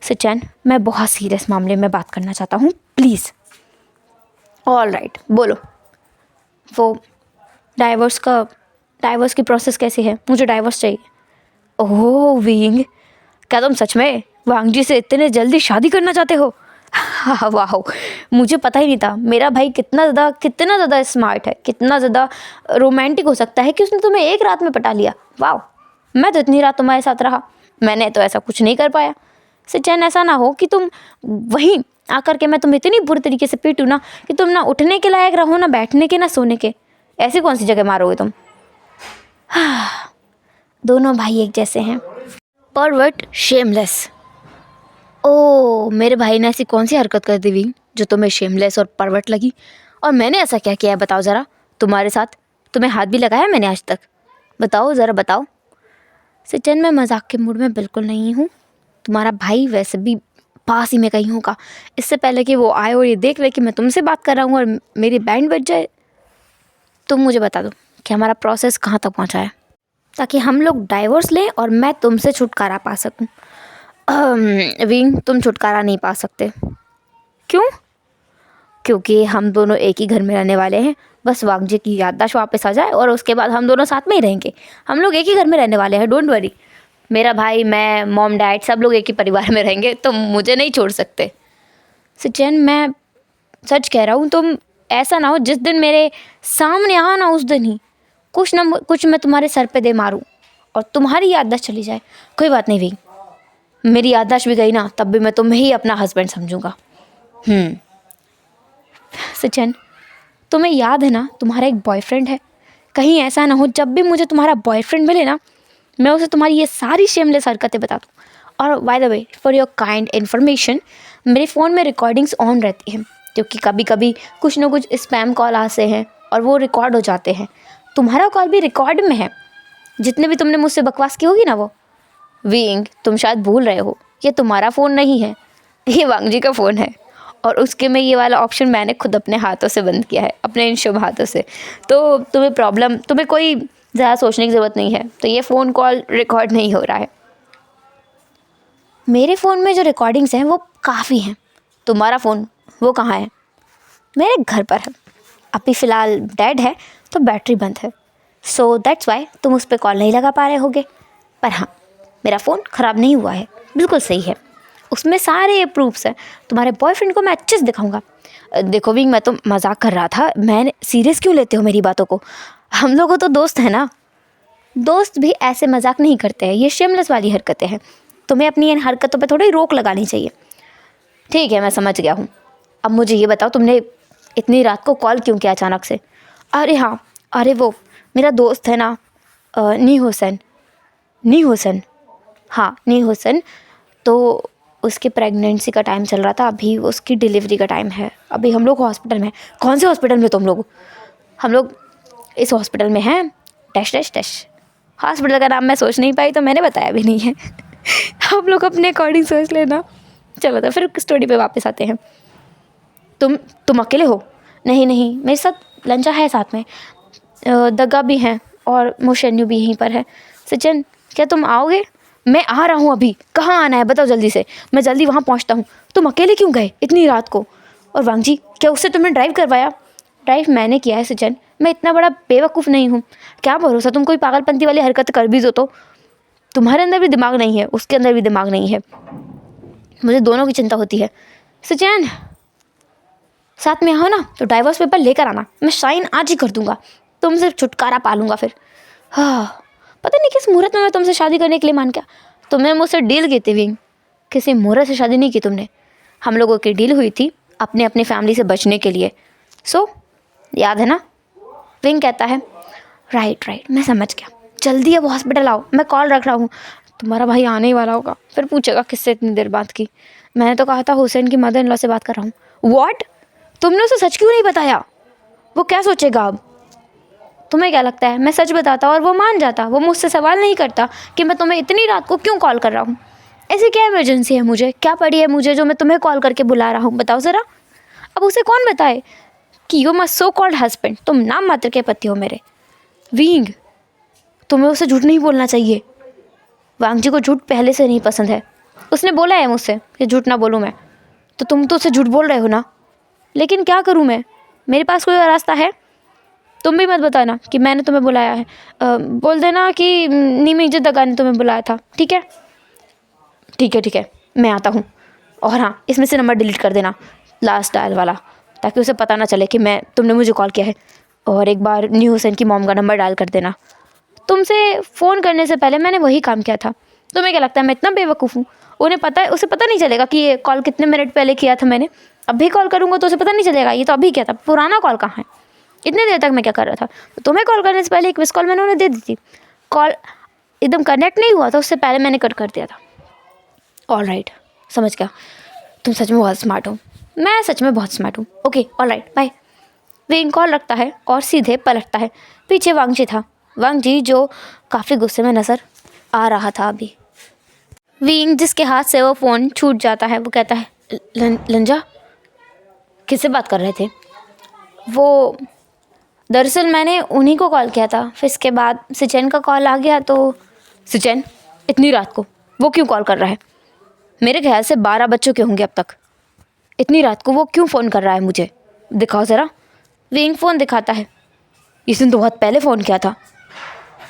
[SPEAKER 1] सिचैन, मैं बहुत सीरियस मामले में बात करना चाहता हूँ, प्लीज़। ऑल राइट, बोलो। वो डाइवोर्स की प्रोसेस कैसी है? मुझे डाइवोर्स चाहिए। ओह विंग, क्या तुम सच में वांग जी से इतने जल्दी शादी करना चाहते हो? हाँ, वाह, मुझे पता ही नहीं था मेरा भाई कितना ज़्यादा स्मार्ट है, कितना ज़्यादा रोमांटिक हो सकता है कि उसने तुम्हें एक रात में पटा लिया। वाह, मैं तो इतनी रात तुम्हारे साथ रहा, मैंने तो ऐसा कुछ नहीं कर पाया। सिचैन, ऐसा ना हो कि तुम वहीं आकर के मैं तुम्हें इतनी बुरी तरीके से पीटूँ ना कि तुम ना उठने के लायक रहो, ना बैठने के, ना सोने के। ऐसी कौन सी जगह मारोगे तुम? दोनों भाई एक जैसे हैं। Pervert, shameless. ओ, मेरे भाई ने ऐसी कौन सी हरकत कर दी विंग जो तुम्हें शेमलेस और परवर्ट लगी? और मैंने ऐसा क्या किया है बताओ ज़रा? तुम्हारे साथ तुम्हें हाथ भी लगाया मैंने आज तक? बताओ ज़रा, बताओ। सिचैन, मैं मजाक के मूड में बिल्कुल नहीं हूँ। तुम्हारा भाई वैसे भी पास ही में कहीं होगा। इससे पहले कि वो आए और ये देख ले कि मैं तुमसे बात कर रहा हूँ और मेरी बैंड बज जाए, तुम मुझे बता दो कि हमारा प्रोसेस कहाँ तक पहुँचा है, ताकि हम लोग डाइवोर्स लें और मैं तुमसे छुटकारा पा सकूँ। विंग, तुम छुटकारा नहीं पा सकते। क्यों? क्योंकि हम दोनों एक ही घर में रहने वाले हैं। बस वांग जी की याददाश्त वापस आ जाए और उसके बाद हम दोनों साथ में ही रहेंगे। हम लोग एक ही घर में रहने वाले हैं, डोंट वरी। मेरा भाई, मैं, मॉम, डैड, सब लोग एक ही परिवार में रहेंगे, तुम मुझे नहीं छोड़ सकते। सिचैन, मैं सच कह रहा हूँ, तुम ऐसा ना हो जिस दिन मेरे सामने आओ ना उस दिन ही कुछ ना कुछ मैं तुम्हारे सर पे दे मारूँ और तुम्हारी याददाश्त चली जाए। कोई बात नहीं विंग, मेरी याददाश्त भी गई ना तब भी मैं तुम्हें ही अपना हस्बैंड समझूंगा। सिचैन, तुम्हें याद है ना तुम्हारा एक बॉयफ्रेंड है? कहीं ऐसा ना हो जब भी मुझे तुम्हारा बॉयफ्रेंड मिले ना मैं उसे तुम्हारी ये सारी शेमलेस हरकतें बता दूँ। और by the way, for your kind information, मेरे फ़ोन में रिकॉर्डिंग्स ऑन रहती हैं, क्योंकि कभी कभी कुछ ना कुछ स्पैम कॉल आते हैं और वो रिकॉर्ड हो जाते हैं। तुम्हारा कॉल भी रिकॉर्ड में है, जितने भी तुमने मुझसे बकवास की होगी ना वो। विंग, तुम शायद भूल रहे हो, ये तुम्हारा फ़ोन नहीं है, ये वांग जी का फ़ोन है। और उसके में ये वाला ऑप्शन मैंने खुद अपने हाथों से बंद किया है, अपने इन शुभ हाथों से। तो तुम्हें कोई ज़्यादा सोचने की ज़रूरत नहीं है। तो ये फ़ोन कॉल रिकॉर्ड नहीं हो रहा है। मेरे फ़ोन में जो रिकॉर्डिंग्स हैं वो काफ़ी हैं। तुम्हारा फ़ोन वो कहाँ है? मेरे घर पर है। अभी फ़िलहाल डेड है तो बैटरी बंद है, सो दैट्स वाई तुम उस पर कॉल नहीं लगा पा रहे होगे। पर हाँ, मेरा फ़ोन ख़राब नहीं हुआ है, बिल्कुल सही है। उसमें सारे प्रूफ्स हैं। तुम्हारे बॉयफ्रेंड को मैं अच्छे से दिखाऊंगा। देखो विंग, मैं तो मजाक कर रहा था, मैंने सीरियस क्यों लेते हो मेरी बातों को? हम लोग तो दोस्त हैं ना। दोस्त भी ऐसे मजाक नहीं करते हैं, ये शेमलेस वाली हरकतें हैं। तुम्हें अपनी इन हरकतों पे थोड़ी रोक लगानी चाहिए। ठीक है, मैं समझ गया हूँ। अब मुझे ये बताओ, तुमने इतनी रात को कॉल क्यों किया अचानक से? अरे हाँ, अरे वो मेरा दोस्त है ना, नी हुसैन, हाँ नी हुसैन। तो उसकी प्रेगनेंसी का टाइम चल रहा था, अभी उसकी डिलीवरी का टाइम है। अभी हम लोग हॉस्पिटल में। कौन से हॉस्पिटल में तुम लोग? हम लोग इस हॉस्पिटल में हैं, डैश डैश डैश। हॉस्पिटल का नाम मैं सोच नहीं पाई तो मैंने बताया भी नहीं है। आप लोग अपने अकॉर्डिंग सोच लेना। चलो तो फिर स्टोरी पे वापस आते हैं। तुम अकेले हो? नहीं, मेरे साथ लंचा है, साथ में दगा भी हैं और मोशन्यू भी यहीं पर है। सचिन, क्या तुम आओगे? मैं आ रहा हूँ अभी। कहाँ आना है बताओ जल्दी से, मैं जल्दी वहाँ पहुँचता हूँ। तुम अकेले क्यों गए इतनी रात को? और वांग जी, क्या उससे तुमने ड्राइव करवाया? ड्राइव मैंने किया है सचिन, मैं इतना बड़ा बेवकूफ़ नहीं हूँ। क्या भरोसा तुम कोई पागलपंती वाली हरकत कर भी दो तो। तुम्हारे अंदर भी दिमाग नहीं है, उसके अंदर भी दिमाग नहीं है। मुझे दोनों की चिंता होती है। सचिन, साथ में आओ ना तो डाइवोर्स पेपर लेकर आना, मैं साइन आज ही कर दूंगा, तुमसे छुटकारा पा लूँगा फिर। हाँ, पता नहीं किस मुहूर्त में मैं तुमसे शादी करने के लिए मान गया। तुमने मुझसे डील की थी विंग, किसी मुहूर्त से शादी नहीं की तुमने। हम लोगों की डील हुई थी अपने अपने फैमिली से बचने के लिए। सो याद है ना? विंग कहता है राइट राइट, मैं समझ गया, जल्दी अब हॉस्पिटल आओ, मैं कॉल रख रहा हूँ। तुम्हारा भाई आने ही वाला होगा, फिर पूछेगा किससे इतनी देर बात की। मैंने तो कहा था हुसैन की मदर इन लॉ से बात कर रहा हूँ। व्हाट, तुमने उसे सच क्यों नहीं बताया? वो क्या सोचेगा अब? तुम्हें क्या लगता है मैं सच बताता और वो मान जाता? वो मुझसे सवाल नहीं करता कि मैं तुम्हें इतनी रात को क्यों कॉल कर रहा हूँ। ऐसी क्या इमरजेंसी है मुझे, क्या पड़ी है मुझे जो मैं तुम्हें कॉल करके बुला रहा हूँ, बताओ ज़रा। अब उसे कौन बताए कि you my so called husband, तुम नाम मात्र के पति हो मेरे। विंग, तुम्हें उसे झूठ नहीं बोलना चाहिए। वांग जी को झूठ पहले से नहीं पसंद है। उसने बोला है मुझसे कि झूठ ना बोलूँ मैं, तो तुम तो उसे झूठ बोल रहे हो ना। लेकिन क्या करूँ मैं, मेरे पास कोई और रास्ता है? तुम भी मत बताना कि मैंने तुम्हें बुलाया है। बोल देना कि नीमी जद्दा ने तुम्हें बुलाया था, ठीक है? ठीक है, मैं आता हूँ। और हाँ, इसमें से नंबर डिलीट कर देना, लास्ट डायल वाला, ताकि उसे पता ना चले कि तुमने मुझे कॉल किया है। और एक बार न्यू हुसैन की मॉम का नंबर डायल कर देना। तुमसे फ़ोन करने से पहले मैंने वही काम किया था। तुम्हें क्या लगता है मैं इतना बेवकूफ़ हूँ? उसे पता नहीं चलेगा कि ये कॉल कितने मिनट पहले किया था मैंने। अब भी कॉल करूँगा तो उसे पता नहीं चलेगा ये तो अभी किया था, पुराना कॉल कहाँ है। इतने देर तक मैं क्या कर रहा था? तो तुम्हें कॉल करने से पहले एक मिस कॉल मैंने उन्हें दे दी थी। कॉल एकदम कनेक्ट नहीं हुआ था, उससे पहले मैंने कट कर दिया था। ऑल राइट, समझ गया। तुम सच में बहुत स्मार्ट हो। मैं सच में बहुत स्मार्ट हूँ। Okay, all right, bye. Wing call रखता है और सीधे पलटता है। पीछे वांगजी था, वांगजी जो काफ़ी गुस्से में नज़र आ रहा था अभी। विंग जिसके हाथ से वो फ़ोन छूट जाता है, वो कहता है लंजा, किससे बात कर रहे थे? वो दरअसल मैंने उन्हीं को कॉल किया था, फिर इसके बाद सिचैन का कॉल आ गया तो। सिचैन, इतनी रात को वो क्यों कॉल कर रहा है? मेरे ख्याल से 12 बज चुके होंगे अब तक। इतनी रात को वो क्यों फ़ोन कर रहा है मुझे? दिखाओ ज़रा। विंग फ़ोन दिखाता है। इसने तो बहुत पहले फ़ोन किया था।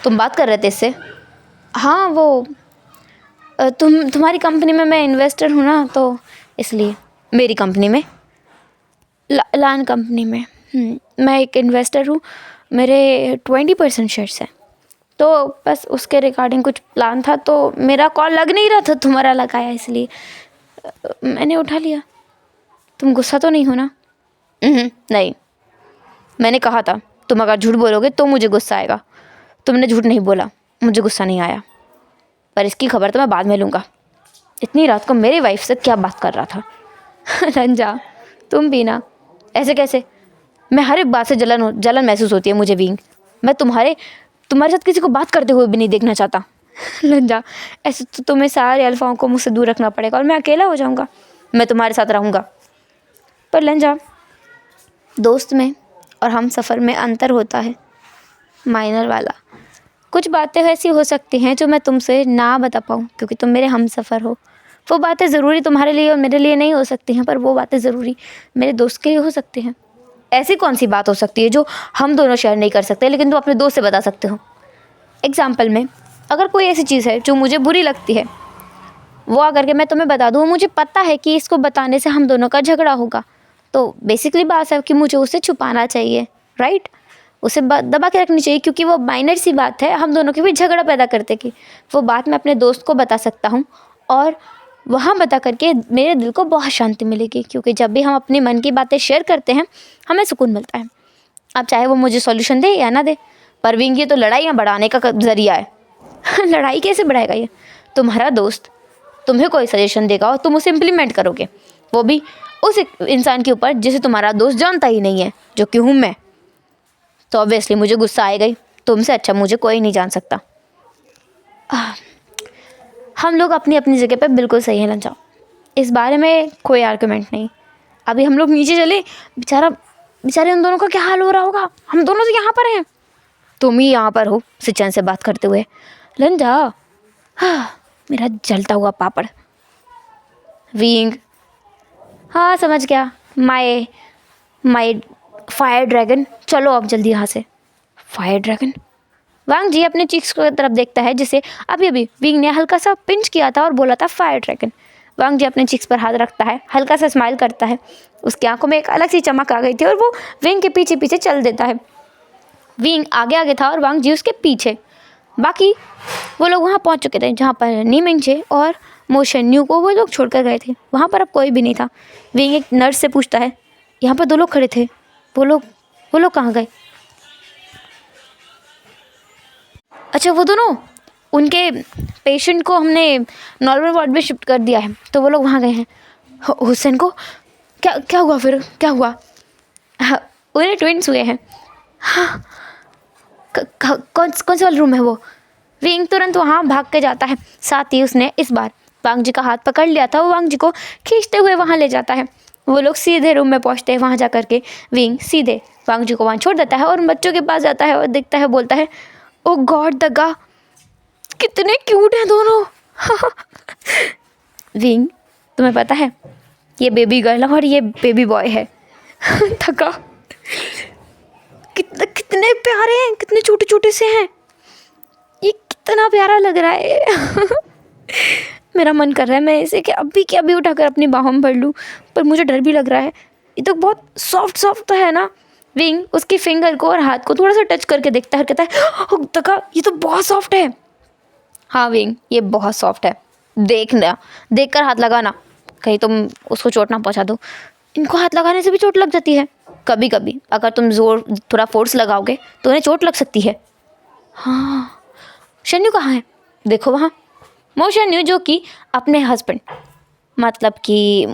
[SPEAKER 1] तुम बात कर रहे थे इससे? हाँ, वो तुम्हारी कंपनी में मैं इन्वेस्टर हूँ ना, तो इसलिए। मेरी कंपनी में? लान कंपनी में। मैं एक इन्वेस्टर हूँ, मेरे 20% शेयर्स हैं। तो बस उसके रिगार्डिंग कुछ प्लान था, तो मेरा कॉल लग नहीं रहा था, तुम्हारा लगाया, इसलिए मैंने उठा लिया। तुम गुस्सा तो नहीं हो ना? नहीं, मैंने कहा था तुम अगर झूठ बोलोगे तो मुझे गुस्सा आएगा। तुमने झूठ नहीं बोला, मुझे गुस्सा नहीं आया। पर इसकी खबर तो मैं बाद में लूँगा। इतनी रात को मेरी वाइफ से क्या बात कर रहा था? रंजा, तुम भी ना, ऐसे कैसे? मैं हर एक बात से जलन महसूस होती है मुझे विंग। मैं तुम्हारे साथ किसी को बात करते हुए भी नहीं देखना चाहता। लंजा, ऐसे तो तुम्हें सारे अल्फाओं को मुझसे दूर रखना पड़ेगा और मैं अकेला हो जाऊँगा। मैं तुम्हारे साथ रहूँगा। पर लंजा, दोस्त में और हम सफ़र में अंतर होता है, माइनर वाला। कुछ बातें ऐसी हो सकती हैं जो मैं तुमसे ना बता पाऊँ क्योंकि तुम मेरे हम सफ़र हो। वो बातें ज़रूरी तुम्हारे लिए और मेरे लिए नहीं हो सकती हैं, पर वो बातें ज़रूरी मेरे दोस्त के लिए हो सकती हैं। ऐसी कौन सी बात हो सकती है जो हम दोनों शेयर नहीं कर सकते लेकिन तुम अपने दोस्त से बता सकते हो? एग्जाम्पल में, अगर कोई ऐसी चीज़ है जो मुझे बुरी लगती है, वो आकर के मैं तुम्हें बता दूँ, मुझे पता है कि इसको बताने से हम दोनों का झगड़ा होगा, तो बेसिकली बात है कि मुझे उसे छुपाना चाहिए, राइट? उसे दबा के रखनी चाहिए क्योंकि वो माइनर सी बात है, हम दोनों के बीच झगड़ा पैदा करते कि वो बात मैं अपने दोस्त को बता सकता हूँ और वहाँ बता करके मेरे दिल को बहुत शांति मिलेगी, क्योंकि जब भी हम अपने मन की बातें शेयर करते हैं हमें सुकून मिलता है। अब चाहे वो मुझे सॉल्यूशन दे या ना दे, पर विंग ये तो लड़ाइयाँ बढ़ाने का ज़रिया है। लड़ाई कैसे बढ़ाएगा ये? तुम्हारा दोस्त तुम्हें कोई सजेशन देगा और तुम उसे इम्प्लीमेंट करोगे, वो भी उस इंसान के ऊपर जिसे तुम्हारा दोस्त जानता ही नहीं है, जो कि हूँ मैं। तो ऑब्वियसली मुझे गुस्सा आएगा ही। तुमसे अच्छा मुझे कोई नहीं जान सकता। हम लोग अपनी अपनी जगह पे बिल्कुल सही है लंजा, इस बारे में कोई आर्गुमेंट नहीं। अभी हम लोग नीचे चले, बेचारे उन दोनों का क्या हाल हो रहा होगा। हम दोनों तो यहाँ पर हैं, तुम ही यहाँ पर हो सिचैन से बात करते हुए। लंजा, मेरा जलता हुआ पापड़। विंग, हाँ समझ गया, माय फायर ड्रैगन, चलो अब जल्दी यहाँ से। Fire dragon? वांग जी अपने चीक्स की तरफ देखता है जिसे अभी अभी विंग ने हल्का सा पिंच किया था और बोला था फायर ड्रैगन। वांग जी अपने चीक्स पर हाथ रखता है, हल्का सा स्माइल करता है, उसकी आंखों में एक अलग सी चमक आ गई थी और वो विंग के पीछे पीछे चल देता है। विंग आगे आगे था और वांग जी उसके पीछे। बाकी वो लोग वहाँ पहुँच चुके थे जहाँ पर नीमिंगचे और मोशन न्यू को वो लोग छोड़कर गए थे। वहाँ पर अब कोई भी नहीं था। विंग एक नर्स से पूछता है, यहाँ पर 2 लोग खड़े थे, वो लोग कहाँ गए? अच्छा वो दोनों, उनके पेशेंट को हमने नॉर्मल वार्ड में शिफ्ट कर दिया है, तो वो लोग वहाँ गए हैं। हुसैन को क्या क्या हुआ फिर, क्या हुआ? हाँ, उन्हें ट्विंस हुए हैं। हाँ, कौन कौन सा वाला रूम है वो? विंग तुरंत वहाँ भाग के जाता है। साथ ही उसने इस बार वांग जी का हाथ पकड़ लिया था। वो वांग जी को खींचते हुए वहाँ ले जाता है। वो लोग सीधे रूम में पहुँचते हैं। वहाँ जा करके विंग सीधे वांग जी को वहाँ छोड़ देता है और उन बच्चों के पास जाता है और देखता है, बोलता है, ओ गॉड दगा, कितने क्यूट हैं दोनों। विंग, तुम्हें पता है ये बेबी गर्ल है और ये बेबी बॉय है। दगा, कितने प्यारे हैं, कितने छोटे छोटे से हैं, ये कितना प्यारा लग रहा है। मेरा मन कर रहा है मैं इसे कि अभी के अभी उठाकर अपनी बाहों में भर लूँ, पर मुझे डर भी लग रहा है। ये तो बहुत सॉफ्ट सॉफ्ट तो है ना। विंग उसकी फिंगर को और हाथ को थोड़ा सा टच करके देखता है और कहता है, "ओह, दगा, ये तो बहुत सॉफ्ट है।" हाँ विंग, ये बहुत सॉफ्ट है, देखना, देख कर हाथ लगाना, कहीं तुम उसको चोट ना पहुँचा दो। इनको हाथ लगाने से भी चोट लग जाती है कभी कभी, अगर तुम जोर थोड़ा फोर्स लगाओगे तो उन्हें चोट लग सकती है। हाँ, शन्यू कहाँ है? देखो वहाँ, मो शन्यू, जो कि अपने हस्बैंड मतलब कि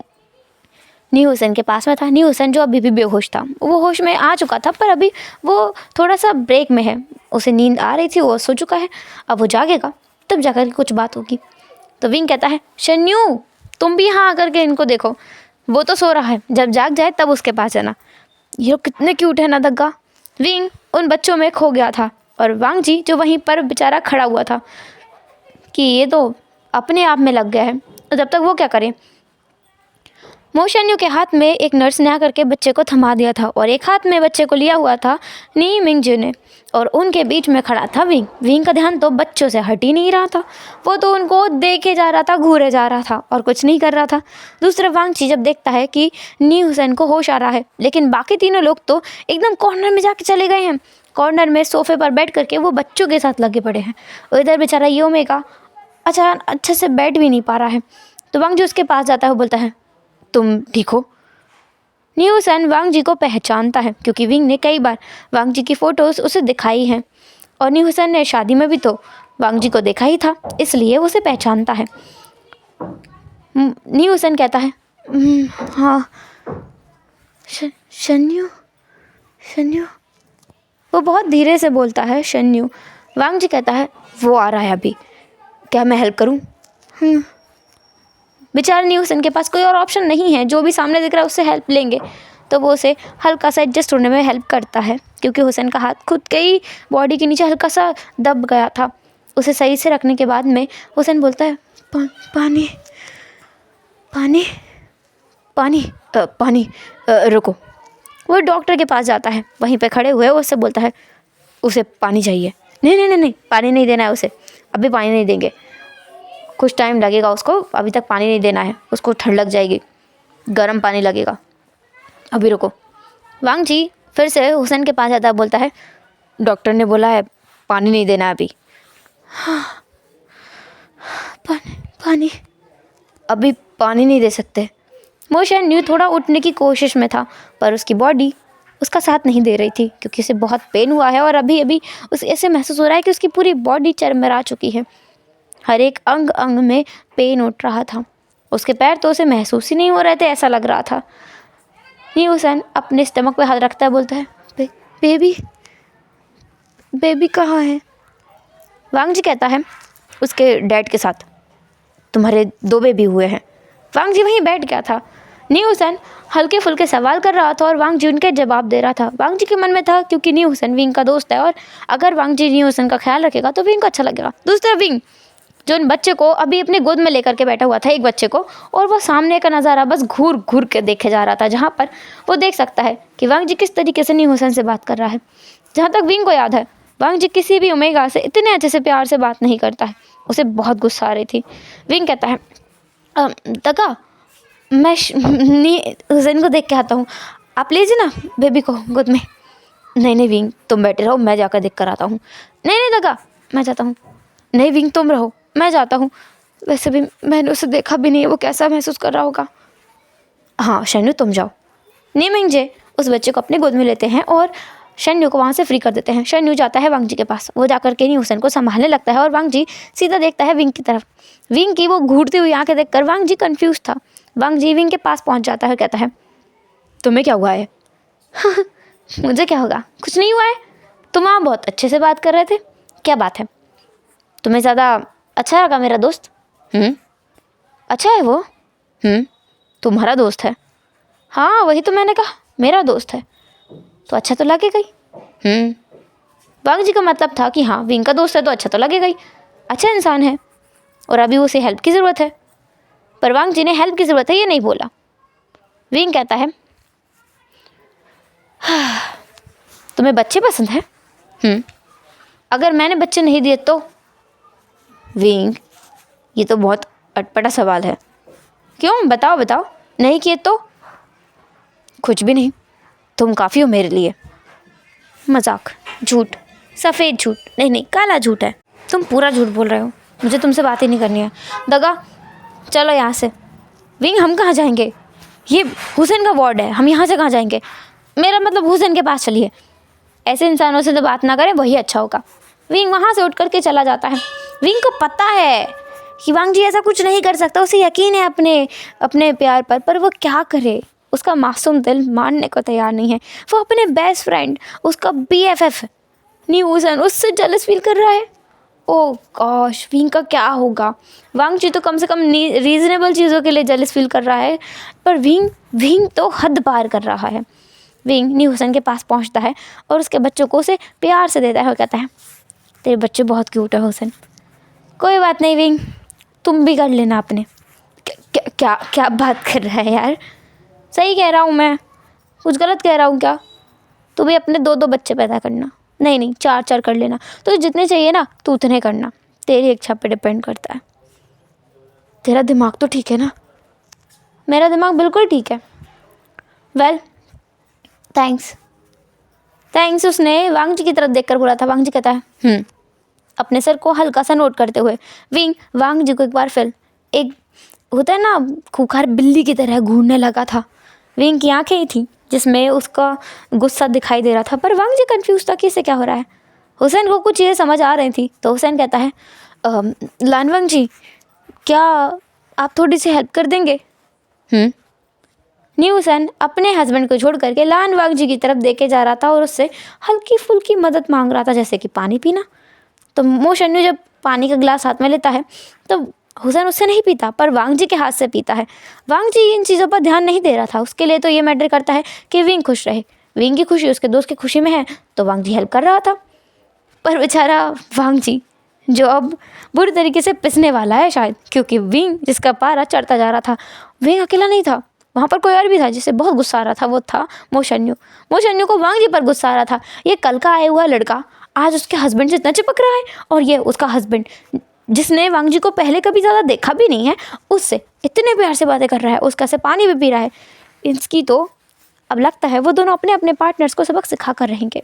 [SPEAKER 1] न्यू हुसैन के पास में था। न्यू हुसैन जो अभी भी बेहोश था, वो होश में आ चुका था, पर अभी वो थोड़ा सा ब्रेक में है। उसे नींद आ रही थी, वो सो चुका है। अब वो जागेगा तब जाकर के कुछ बात होगी। तो विंग कहता है, शन्यू तुम भी यहाँ आकर के इनको देखो, वो तो सो रहा है, जब जाग जाए तब उसके पास जाना। ये लोग कितने क्यूट है ना दग्गा। विंग उन बच्चों में खो गया था और वांग जी जो वहीं पर बेचारा खड़ा हुआ था कि ये तो अपने आप में लग गया है, तो जब तक वो क्या करे। मो शन्यू के हाथ में एक नर्स ने आकर के बच्चे को थमा दिया था और एक हाथ में बच्चे को लिया हुआ था नी मिंग जी ने, और उनके बीच में खड़ा था विंग। विंग का ध्यान तो बच्चों से हट ही नहीं रहा था, वो तो उनको देखे जा रहा था, घूरे जा रहा था और कुछ नहीं कर रहा था। दूसरा वांग ची जब देखता है कि नी हुसैन को होश आ रहा है, लेकिन बाकी तीनों लोग तो एकदम कॉर्नर में जाके चले गए हैं। कॉर्नर में सोफे पर बैठ करके वो बच्चों के साथ लगे पड़े हैं। और इधर बेचारा योमेगा अच्छा अच्छे से बैठ भी नहीं पा रहा है। तो वांग जी उसके पास जाता है, वो बोलता है, तुम ठीक हो? न्यू हुसैन वांग जी को पहचानता है क्योंकि विंग ने कई बार वांग जी की फ़ोटोज़ उसे दिखाई हैं और न्यू हुसैन ने शादी में भी तो वांग जी को देखा ही था, इसलिए उसे पहचानता है। न्यू हुसैन कहता है, हाँ शन्यू, शन्यू। वो बहुत धीरे से बोलता है, शन्यू। वांग जी कहता है, वो आ रहा है अभी, क्या मैं हेल्प करूँ? बेचारे न्यू हुसैन के पास कोई और ऑप्शन नहीं है, जो भी सामने दिख रहा है उससे हेल्प लेंगे, तो वो उसे हल्का सा एडजस्ट होने में हेल्प करता है क्योंकि हुसैन का हाथ खुद के ही बॉडी के नीचे हल्का सा दब गया था। उसे सही से रखने के बाद में हुसैन बोलता है, पानी पानी पानी पानी रुको। वो डॉक्टर के पास जाता है, वहीं पे खड़े हुए उससे बोलता है, उसे पानी चाहिए। नहीं नहीं नहीं नहीं, पानी नहीं देना है उसे, अभी पानी नहीं देंगे, कुछ टाइम लगेगा उसको, अभी तक पानी नहीं देना है, उसको ठंड लग जाएगी, गर्म पानी लगेगा, अभी रुको। वांग जी फिर से हुसैन के पास जाता है, बोलता है, डॉक्टर ने बोला है पानी नहीं देना है अभी। हाँ, पानी अभी पानी नहीं दे सकते। मो शन्यू थोड़ा उठने की कोशिश में था, पर उसकी बॉडी उसका साथ नहीं दे रही थी क्योंकि उसे बहुत पेन हुआ है और अभी अभी उसे ऐसे महसूस हो रहा है कि उसकी पूरी बॉडी चरमरा चुकी है। हर एक अंग अंग में पेन उठ रहा था। उसके पैर तो उसे महसूस ही नहीं हो रहे थे, ऐसा लग रहा था। न्यू हुसैन अपने स्टमक पे हाथ रखता है, बोलता है, बेबी बेबी कहाँ है? वांग जी कहता है, उसके डैड के साथ, तुम्हारे 2 बेबी हुए हैं। वांग जी वहीं बैठ गया था। न्यू हुसैन हल्के फुल्के सवाल कर रहा था और वांग जी उनके जवाब दे रहा था। वांग जी के मन में था क्योंकि न्यू हुसैन विंग का दोस्त है और अगर वांग जी न्यू हुसैन का ख्याल रखेगा तो विंग को अच्छा लगेगा। दूसरा विंग जो उन बच्चे को अभी अपने गोद में लेकर के बैठा हुआ था, एक बच्चे को, और वो सामने का नज़ारा बस घूर घूर के देखे जा रहा था, जहाँ पर वो देख सकता है कि वांग जी किस तरीके से न्यू हुसैन से बात कर रहा है। जहाँ तक विंग को याद है, वांग जी किसी भी ओमेगा से इतने अच्छे से प्यार से बात नहीं करता है। उसे बहुत गुस्सा आ रही थी। विंग कहता है, दगा, मैं हुसैन को देख के आता हूँ, आप लीजिए ना बेबी को गोद में। नहीं नहीं विंग, तुम बैठे रहो, मैं जाकर देख कर आता हूँ। नहीं नहीं दगा, मैं जाता हूँ। नहीं विंग, तुम रहो, मैं जाता हूँ। वैसे भी मैंने उसे देखा भी नहीं है, वो कैसा महसूस कर रहा होगा। हाँ शन्यू, तुम जाओ। नीमिंग जे उस बच्चे को अपने गोद में लेते हैं और शन्यू को वहाँ से फ्री कर देते हैं। शन्यू जाता है वांग जी के पास, वो जाकर के न्यूसन को संभालने लगता है और वांग जी सीधा देखता है विंग की तरफ। विंग की वो घूरती हुई आंखें देखकर वांग जी कंफ्यूज था। वांग जी विंग के पास पहुँच जाता है, कहता है तुम्हें क्या हुआ है? मुझे क्या होगा, कुछ नहीं हुआ है। तुम वहाँ बहुत अच्छे से बात कर रहे थे, क्या बात है? तुम्हें ज़्यादा अच्छा लगा मेरा दोस्त? अच्छा है वो? तुम्हारा दोस्त है? हाँ वही तो मैंने कहा, मेरा दोस्त है तो अच्छा तो लगेगा ही। वांग जी का मतलब था कि हाँ विंग का दोस्त है तो अच्छा तो लगेगा ही, अच्छा इंसान है और अभी उसे हेल्प की ज़रूरत है। पर वांग जी ने हेल्प की ज़रूरत है ये नहीं बोला। विंग कहता है तुम्हें बच्चे पसंद है? अगर मैंने बच्चे नहीं दिए तो? विंग ये तो बहुत अटपटा सवाल है। क्यों, बताओ बताओ। नहीं किए तो? कुछ भी नहीं, तुम काफ़ी हो मेरे लिए। मजाक, झूठ, सफ़ेद झूठ, नहीं काला झूठ है। तुम पूरा झूठ बोल रहे हो, मुझे तुमसे बात ही नहीं करनी है। दगा, चलो यहाँ से। विंग हम कहाँ जाएंगे? ये हुसैन का वार्ड है, हम यहाँ से कहाँ जाएंगे? मेरा मतलब हुसैन के पास चलिए। ऐसे इंसानों से तो बात ना करें, वही अच्छा होगा। विंग वहाँ से उठ करके चला जाता है। विंग को पता है कि वांग जी ऐसा कुछ नहीं कर सकता, उसे यकीन है अपने प्यार पर वो क्या करे? उसका मासूम दिल मानने को तैयार नहीं है। वो अपने बेस्ट फ्रेंड, उसका BFF न्यूसन, उससे जेलस फील कर रहा है। ओह गॉश, विंग का क्या होगा? वांग जी तो कम से कम रीज़नेबल चीज़ों के लिए जेलस फील कर रहा है, पर विंग तो हद पार कर रहा है। विंग न्यूसन के पास पहुंचता है और उसके बच्चों को उसे प्यार से देता है और कहता है तेरे बच्चे बहुत क्यूट है हुसैन। कोई बात नहीं विंग, तुम भी कर लेना अपने। क्या क्या क्या बात कर रहा है यार? सही कह रहा हूँ मैं, कुछ गलत कह रहा हूँ क्या? तू भी अपने 2-2 बच्चे पैदा करना। नहीं 4-4 कर लेना, तो जितने चाहिए ना तू उतने करना, तेरी इच्छा पे डिपेंड करता है। तेरा दिमाग तो ठीक है ना? मेरा दिमाग बिल्कुल ठीक है। वेल थैंक्स उसने वांग जी की तरफ देखकर बोला था। वांग जी कहता है अपने सर को हल्का सा नोट करते हुए। विंग वांग जी को एक बार फिर एक होता है ना खूंखार बिल्ली की तरह घूरने लगा था। विंग की आंखें ही थी जिसमें उसका गुस्सा दिखाई दे रहा था, पर वांग जी कंफ्यूज था कि इससे क्या हो रहा है। हुसैन को कुछ चीज़ें समझ आ रही थी, तो हुसैन कहता है लानवंग जी, क्या आप थोड़ी सी हेल्प कर देंगे? न्यूसन अपने हस्बैंड को छोड़ करके लानवांग जी की तरफ देखे जा रहा था और उससे हल्की फुल्की मदद मांग रहा था, जैसे कि पानी पीना। तो मोशन्यू जब पानी का गिलास हाथ में लेता है तो हुसैन उससे नहीं पीता, पर वांग जी के हाथ से पीता है। वांग जी इन चीज़ों पर ध्यान नहीं दे रहा था, उसके लिए तो ये मैटर करता है कि विंग खुश रहे। विंग की खुशी उसके दोस्त की खुशी में है, तो वांग जी हेल्प कर रहा था। पर बेचारा वांग जी जो अब बुरी तरीके से पिसने वाला है शायद, क्योंकि विंग जिसका पारा चढ़ता जा रहा था, विंग अकेला नहीं था, वहाँ पर कोई और भी था जिससे बहुत गुस्सा आ रहा था। वो था मोशन्यू को वांग जी पर गुस्सा आ रहा था। ये कल का आया हुआ लड़का आज उसके हस्बैंड से इतना चिपक रहा है, और ये उसका हस्बैंड जिसने वांग जी को पहले कभी ज़्यादा देखा भी नहीं है, उससे इतने प्यार से बातें कर रहा है, उसका से पानी भी पी रहा है। इसकी तो अब लगता है वो दोनों अपने अपने पार्टनर्स को सबक सिखा कर रहेंगे।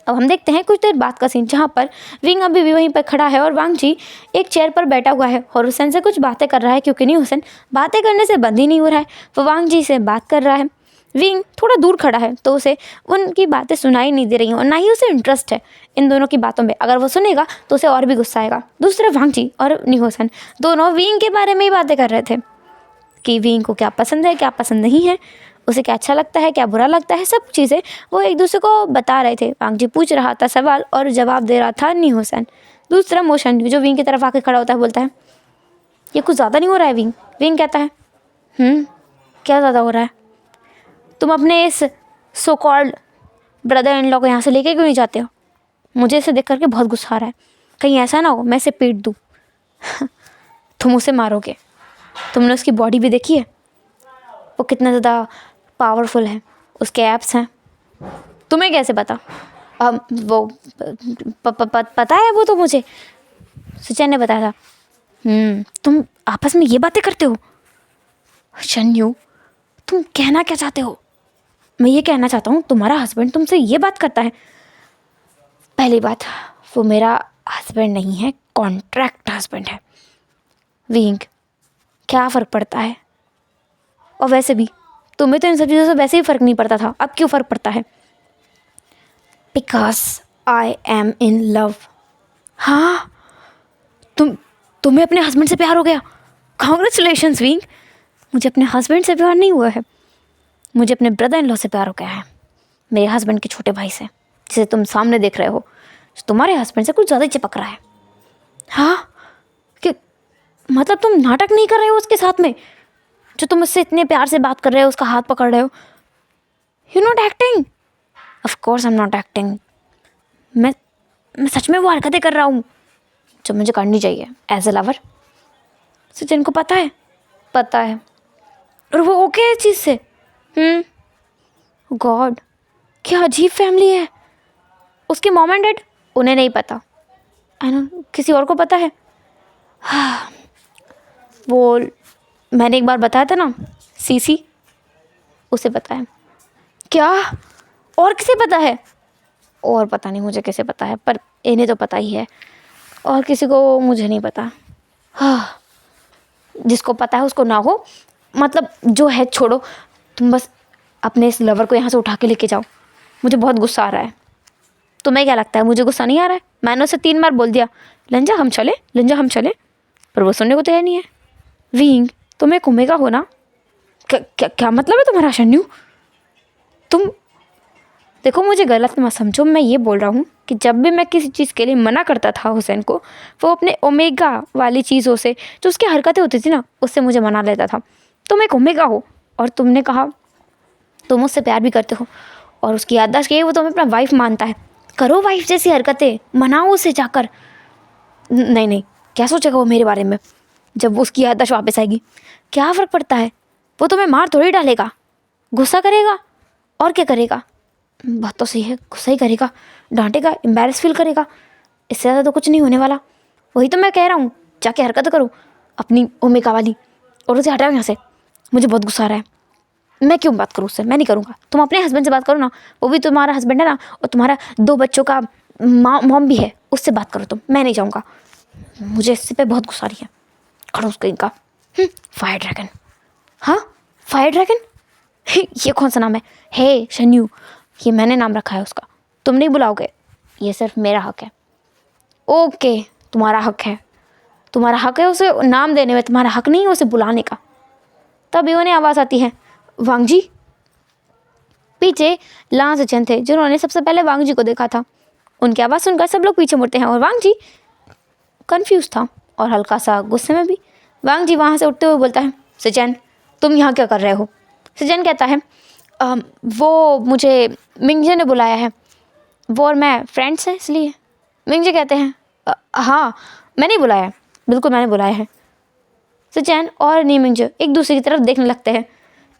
[SPEAKER 1] अब हम देखते हैं कुछ देर बाद का सीन, जहाँ पर विंग अभी भी वहीं पर खड़ा है और वांग जी एक चेयर पर बैठा हुआ है और हुसैन से कुछ बातें कर रहा है, क्योंकि नहीं हुसैन बातें करने से बंद ही नहीं हो रहा है। वो वांग जी से बात कर रहा है। विंग थोड़ा दूर खड़ा है तो उसे उनकी बातें सुनाई नहीं दे रही हैं और ना ही उसे इंटरेस्ट है इन दोनों की बातों में। अगर वो सुनेगा तो उसे और भी गुस्सा आएगा। दूसरे वांग जी और न्यूसन दोनों विंग के बारे में ही बातें कर रहे थे कि विंग को क्या पसंद है, क्या पसंद नहीं है, उसे क्या अच्छा लगता है, क्या बुरा लगता है, सब चीज़ें वो एक दूसरे को बता रहे थे। वांग जी पूछ रहा था सवाल और जवाब दे रहा था न्यूसन। दूसरा मोशन जो विंग की तरफ आके खड़ा होता है बोलता है ये कुछ ज़्यादा नहीं हो रहा है विंग? विंग कहता है क्या ज़्यादा हो रहा है? तुम अपने इस so called brother in law को यहाँ से लेके क्यों नहीं जाते हो? मुझे इसे देख करके बहुत गुस्सा आ रहा है, कहीं ऐसा ना हो मैं इसे पीट दूँ। तुम उसे मारोगे? तुमने उसकी बॉडी भी देखी है, वो कितना ज़्यादा पावरफुल है, उसके एप्स हैं। तुम्हें कैसे पता? वो पता है, वो तो मुझे सुचैन ने बताया था। तुम आपस में ये बातें करते हो? शन्यू तुम कहना क्या चाहते हो? मैं ये कहना चाहता हूँ तुम्हारा हस्बैंड तुमसे ये बात करता है। पहली बात, वो मेरा हस्बैंड नहीं है, कॉन्ट्रैक्ट हस्बैंड है। विंग क्या फ़र्क पड़ता है? और वैसे भी तुम्हें तो इन सब चीज़ों से वैसे ही फ़र्क नहीं पड़ता था, अब क्यों फ़र्क पड़ता है? Because I am in love. हाँ, तुम्हें अपने हस्बैंड से प्यार हो गया? Congratulations wing. मुझे अपने हस्बैंड से प्यार नहीं हुआ है, मुझे अपने ब्रदर इन लॉ से प्यार हो गया है, मेरे हस्बैंड के छोटे भाई से, जिसे तुम सामने देख रहे हो, जो तुम्हारे हस्बैंड से कुछ ज़्यादा ही चिपक रहा है। हाँ, कि मतलब तुम नाटक नहीं कर रहे हो उसके साथ में, जो तुम उससे इतने प्यार से बात कर रहे हो, उसका हाथ पकड़ रहे हो? You not acting? Of course I am not acting. मैं सच में वो हरकतें कर रहा हूँ जो मुझे करनी चाहिए एज ए लवर। सचिन को पता है? पता है, और वो ओके है इस चीज़ से। गॉड, क्या अजीब फैमिली है। उसके मॉम एंड डैड, उन्हें नहीं पता। आई नो किसी और को पता है। हाँ, वो मैंने एक बार बताया था ना, सीसी, उसे पता है। क्या? और किसे पता है? और पता नहीं मुझे किसे पता है, पर इन्हें तो पता ही है, और किसी को मुझे नहीं पता। हाँ, जिसको पता है उसको ना हो, मतलब जो है छोड़ो, तुम बस अपने इस लवर को यहाँ से उठा के लेके जाओ। मुझे बहुत गुस्सा आ रहा है। तुम्हें क्या लगता है मुझे गुस्सा नहीं आ रहा है? मैंने उसे 3 बार बोल दिया, लंजा हम चले, लंजा हम चले, पर वो सुनने को तैयार नहीं है। विंग, तुम एक ओमेगा हो ना? क्या मतलब है तुम्हारा शन्यू? तुम देखो, मुझे गलत मत समझो, मैं ये बोल रहा हूँ कि जब भी मैं किसी चीज़ के लिए मना करता था हुसैन को, वो अपने ओमेगा वाली चीज़ों से, जो उसकी हरकतें होती थी ना, उससे मुझे मना लेता था। तुम एक ओमेगा हो, और तुमने कहा तुम मुझसे प्यार भी करते हो, और उसकी याददाश्त की वो तुम्हें अपना वाइफ मानता है। करो वाइफ जैसी हरकतें, मनाओ उसे जाकर। नहीं, क्या सोचेगा वो मेरे बारे में जब उसकी याददाश्त वापस आएगी? क्या फ़र्क पड़ता है, वो तुम्हें मार थोड़ी डालेगा, गुस्सा करेगा, और क्या करेगा? बात तो सही है, गुस्सा ही करेगा, डांटेगा, एम्बैरेस फील करेगा, इससे ज़्यादा तो कुछ नहीं होने वाला। वही तो मैं कह रहा हूँ, जाके हरकत करो अपनी ओमेगा वाली, और उसे हटाओ यहाँ से। मुझे बहुत गुस्सा आ रहा है। मैं क्यों बात करूँ उससे? मैं नहीं करूँगा। तुम अपने हस्बैंड से बात करो ना, वो भी तुम्हारा हस्बैंड है ना, और तुम्हारा 2 बच्चों का मॉम भी है, उससे बात करो तुम। मैं नहीं जाऊँगा, मुझे इससे पे बहुत गुस्सा आ रही है। खड़ूस कहीं का। Fire dragon. हाँ, फायर ड्रैगन। ये कौन सा नाम है? हे शन्यू, ये मैंने नाम रखा है उसका, तुम नहीं बुलाओगे, ये सिर्फ मेरा हक है। ओके, तुम्हारा हक है उसे नाम देने में, तुम्हारा हक नहीं है उसे बुलाने का। तभी उन्हें आवाज़ आती है, वांग जी। पीछे लां सचिन थे, जिन्होंने सबसे पहले वांग जी को देखा था। उनकी आवाज़ सुनकर सब लोग पीछे मुड़ते हैं, और वांग जी कन्फ्यूज़ था और हल्का सा गुस्से में भी। वांग जी वहाँ से उठते हुए बोलता है, सचिन तुम यहाँ क्या कर रहे हो? सचिन कहता है, वो मुझे मिंगजे ने बुलाया है, वो और मैं फ्रेंड्स हैं इसलिए। मिंगजे कहते हैं, हाँ मैंने ही बुलाया है, बिल्कुल मैंने बुलाया है। सचिन और नीमिंगजे एक दूसरे की तरफ देखने लगते हैं।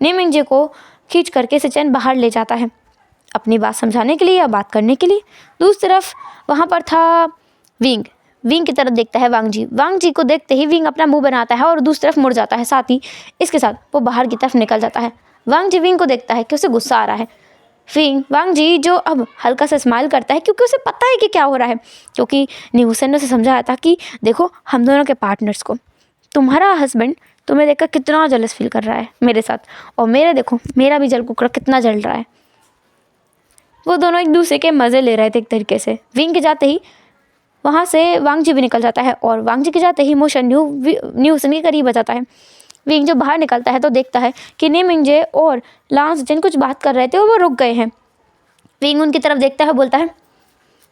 [SPEAKER 1] नीमिंगजे को खींच करके सचिन बाहर ले जाता है, अपनी बात समझाने के लिए या बात करने के लिए। दूसरी तरफ वहाँ पर था विंग की तरफ देखता है वांग जी को देखते ही विंग अपना मुंह बनाता है और दूसरी तरफ मुड़ जाता है। साथ ही इसके साथ वो बाहर की तरफ निकल जाता है। वांग जी विंग को देखता है कि उसे गुस्सा आ रहा है। वांग जी जो अब हल्का सा स्माइल करता है, क्योंकि उसे पता है कि क्या हो रहा है, क्योंकि न्यूसन ने उसे समझाया था कि देखो हम दोनों के पार्टनर्स को, तुम्हारा हस्बैंड तुम्हें देखकर कितना जलस फील कर रहा है मेरे साथ, और देखो मेरा भी जल कुकड़ा कितना जल रहा है। वो दोनों एक दूसरे के मज़े ले रहे थे एक तरीके से। विंग के जाते ही वहाँ से वांग जी भी निकल जाता है, और वांग जी के जाते ही मोशन न्यूसन के करीब आ जाता है। विंग जो बाहर निकलता है तो देखता है कि नीमिंगजे और लांस जिन कुछ बात कर रहे थे वो रुक गए हैं। विंग उनकी तरफ देखता है, बोलता है,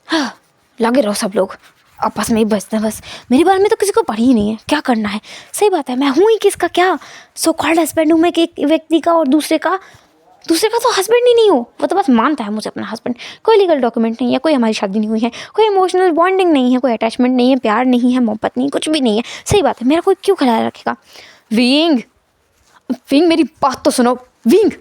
[SPEAKER 1] हाँ लगे रहो सब लोग आपस में ही बसते हैं, बस मेरे बारे में तो किसी को पड़ी ही नहीं है, क्या करना है। सही बात है, मैं हूँ ही किसका, क्या सो कॉल्ड हस्बैंड हूँ मैं एक व्यक्ति का, और दूसरे का तो हस्बैंड ही नहीं हो। वो तो बस मानता है मुझे अपना हस्बैंड, कोई लीगल डॉक्यूमेंट नहीं है, कोई हमारी शादी नहीं हुई है, कोई इमोशनल बॉन्डिंग नहीं है, कोई अटैचमेंट नहीं है, प्यार नहीं है, मोहब्बत नहीं, कुछ भी नहीं है। सही बात है, मेरा कोई क्यों ख्याल रखेगा। विंग मेरी बात तो सुनो। विंग